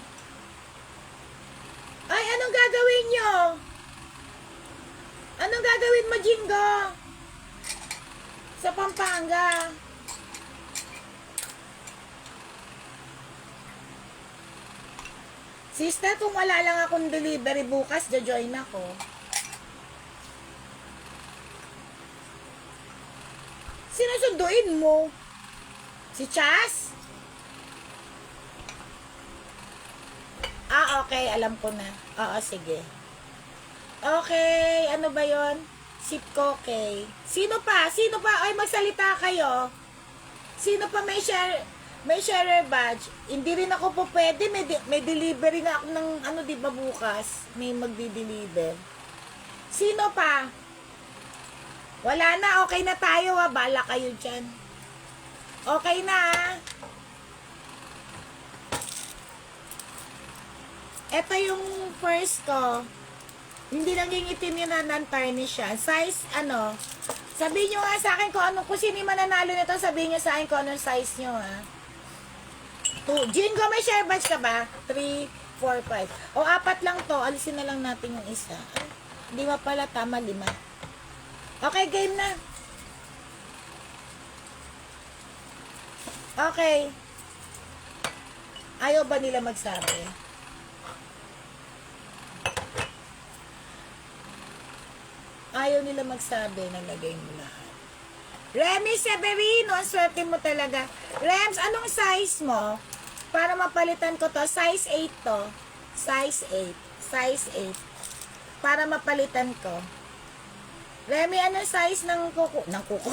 Ay, anong gagawin nyo? Anong gagawin mo, Jingo? Sa Pampanga. Sister, kung wala lang akong delivery bukas, join ako. Sinusunduin mo? Si Chas? Okay. Alam ko na. Oo, sige. Okay. Ano ba yon? Sipko, okay. Sino pa? Sino pa? Ay, magsalita kayo. Sino pa may share badge? Hindi rin ako po pwede. May delivery na ako ng diba bukas? May magdi-deliver. Sino pa? Wala na. Okay na tayo ha. Bala kayo dyan. Okay na ha. Ito yung first ko. Hindi naging itim yun na non-tarnish siya. Size, sabihin nyo nga sa akin kung sino yung mananalo nito, sabihin nyo sa akin kung anong size nyo, ha. 2. Jingo, may share badge ka ba? 3, 4, 5. O, 4 lang to. Alisin na lang natin yung isa. Ay, hindi ba pala tama, 5. Okay, game na. Okay. Ayaw ba nila magsabi? Ayaw nila magsabi, nalagay mo lahat. Remy Severino, ang swerte mo talaga. Rems, anong size mo? Para mapalitan ko to. Size 8 to. Size 8. Size 8. Para mapalitan ko. Remy, anong size ng kuko? Ng kuko?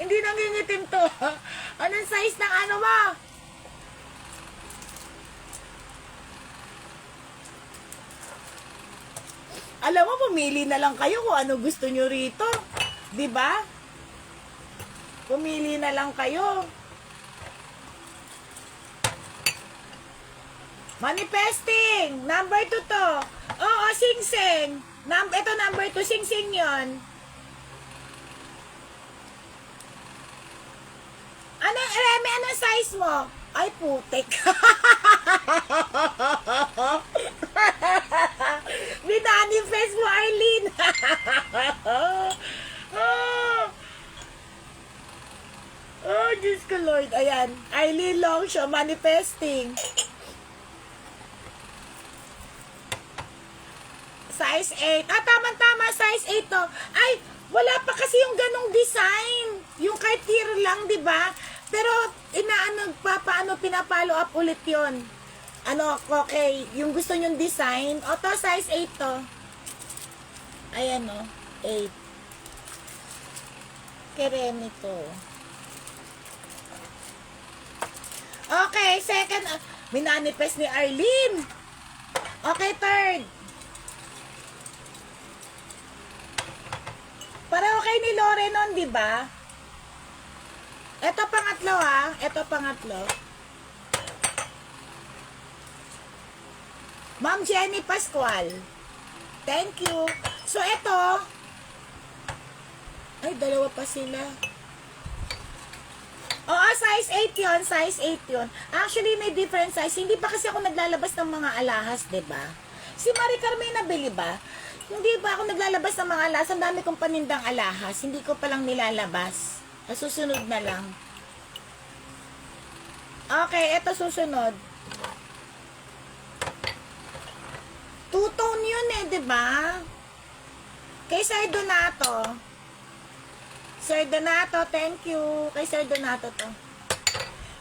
Hindi nangingitim to. Anong size ng ano mo? Alam mo, pumili na lang kayo kung ano gusto nyo rito. 'Di ba? Pumili na lang kayo. Manifesting! Number 2 to. Oo, sing-sing. Ito number 2, sing-sing yon. Anong, Remy, anong size mo? Ay, putik. Minanifest mo, Arlene. Oh, Diyos ko, Lord. Ayan. Arlene Longshaw, manifesting. Size 8. Ah, tama-tama, size 8 to. Ay, wala pa kasi yung ganong design. Yung Cartier lang, di ba? Pero, pinapalo up ulit yon. Ano, okay, yung gusto nyong design, o to, size 8 to. Ayan o, 8. Keremi to. Okay, second, minanifest ni Arlene. Okay, third. Pareho kay ni Lore nun, di ba? Ito pangatlo ha. Ito pangatlo. Ma'am Jenny Pascual. Thank you. So, ito. Ay, dalawa pa sila. Oo, size 8 yun. Size 8 yun. Actually, may different size. Hindi pa kasi ako naglalabas ng mga alahas, diba? Si Marie Carmen nabili ba? Hindi ba ako naglalabas ng mga alahas? Ang dami kong panindang alahas. Hindi ko palang nilalabas. Susunod na lang. Okay, ito susunod. Two-tone yun eh, diba? Kay Sir Donato. Sir Donato, thank you. Kay Sir Donato to.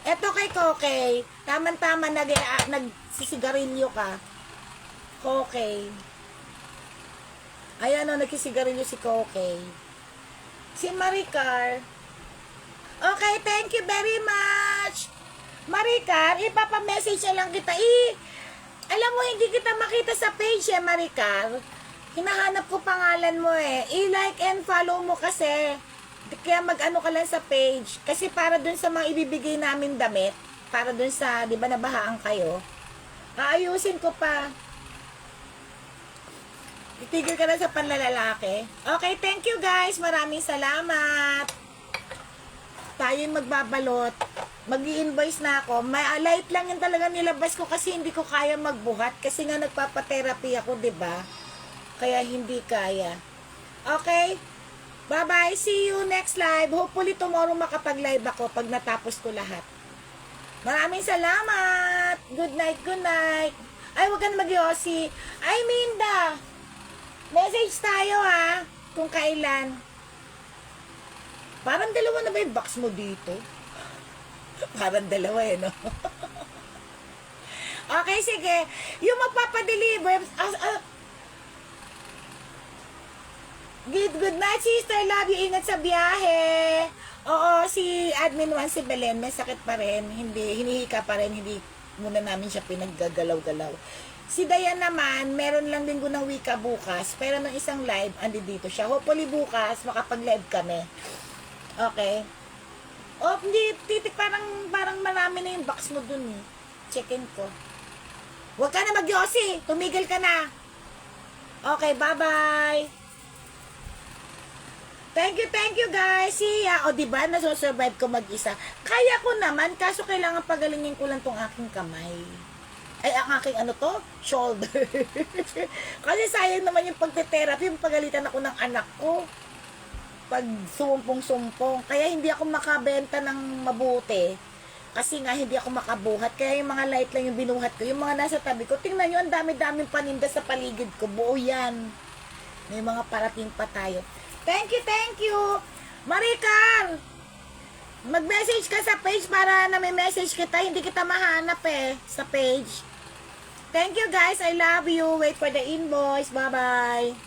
Ito kay Kokey. Tama-tama nagsisigarilyo ka. Kokey. Ayan o, nagsisigarilyo si Kokey. Si Maricar. Okay, thank you very much. Maricar, ipapamessage na lang kita. Alam mo, hindi kita makita sa page eh, Maricar. Hinahanap ko pangalan mo eh. I-like and follow mo kasi. Kaya mag-ano ka lang sa page. Kasi para dun sa mga ibibigay namin damit, para dun sa, di ba, nabahaan kayo, aayusin ko pa. Itigil ka na sa panlalalaki. Okay, thank you guys. Maraming salamat. Tayo magbabalot. Mag-i-invoice na ako. Light lang yung talaga nilabas ko kasi hindi ko kaya magbuhat. Kasi nga nagpapatherapy ako, di ba? Kaya hindi kaya. Okay? Bye-bye. See you next live. Hopefully tomorrow makapag-live ako pag natapos ko lahat. Maraming salamat. Good night, good night. Ay, huwag ka na mag-yossi. Ay, Minda. Message tayo ha. Kung kailan. Parang dalawa na ba yung box mo dito? Parang dalawa eh, no? Okay, sige. Yung magpapadeliver, good night, sister. Love you. Ingat sa biyahe. Oo, si admin 1 si Belen, may sakit pa rin. Hindi, hinihika pa rin. Hindi muna namin siya pinaggagalaw-galaw. Si Dayan naman, meron lang din ko ng wika bukas. Pero nung isang live, andi dito siya. Hopefully bukas, makapag-live kami. Okay. Oh, hindi, titik, parang marami na yung box mo dun eh. Check-in ko. Huwag ka na mag-yossi. Tumigil ka na. Okay, bye-bye. Thank you guys. See ya. O, diba, nasusurvive ko mag-isa. Kaya ko naman, kaso kailangan pagalingin ko lang tong aking kamay. Ay, ang aking ano to? Shoulder. Kasi sayang naman yung pagte-therapy, pagalitan ako ng anak ko. Pag sumpong-sumpong. Kaya hindi ako makabenta ng mabuti. Kasi nga hindi ako makabuhat. Kaya yung mga light lang yung binuhat ko. Yung mga nasa tabi ko, tingnan nyo, ang dami-daming paninda sa paligid ko. Buo yan. May mga parating pa tayo. Thank you, thank you. Maricar, mag-message ka sa page para na may message kita. Hindi kita mahanap sa page. Thank you guys. I love you. Wait for the invoice. Bye-bye.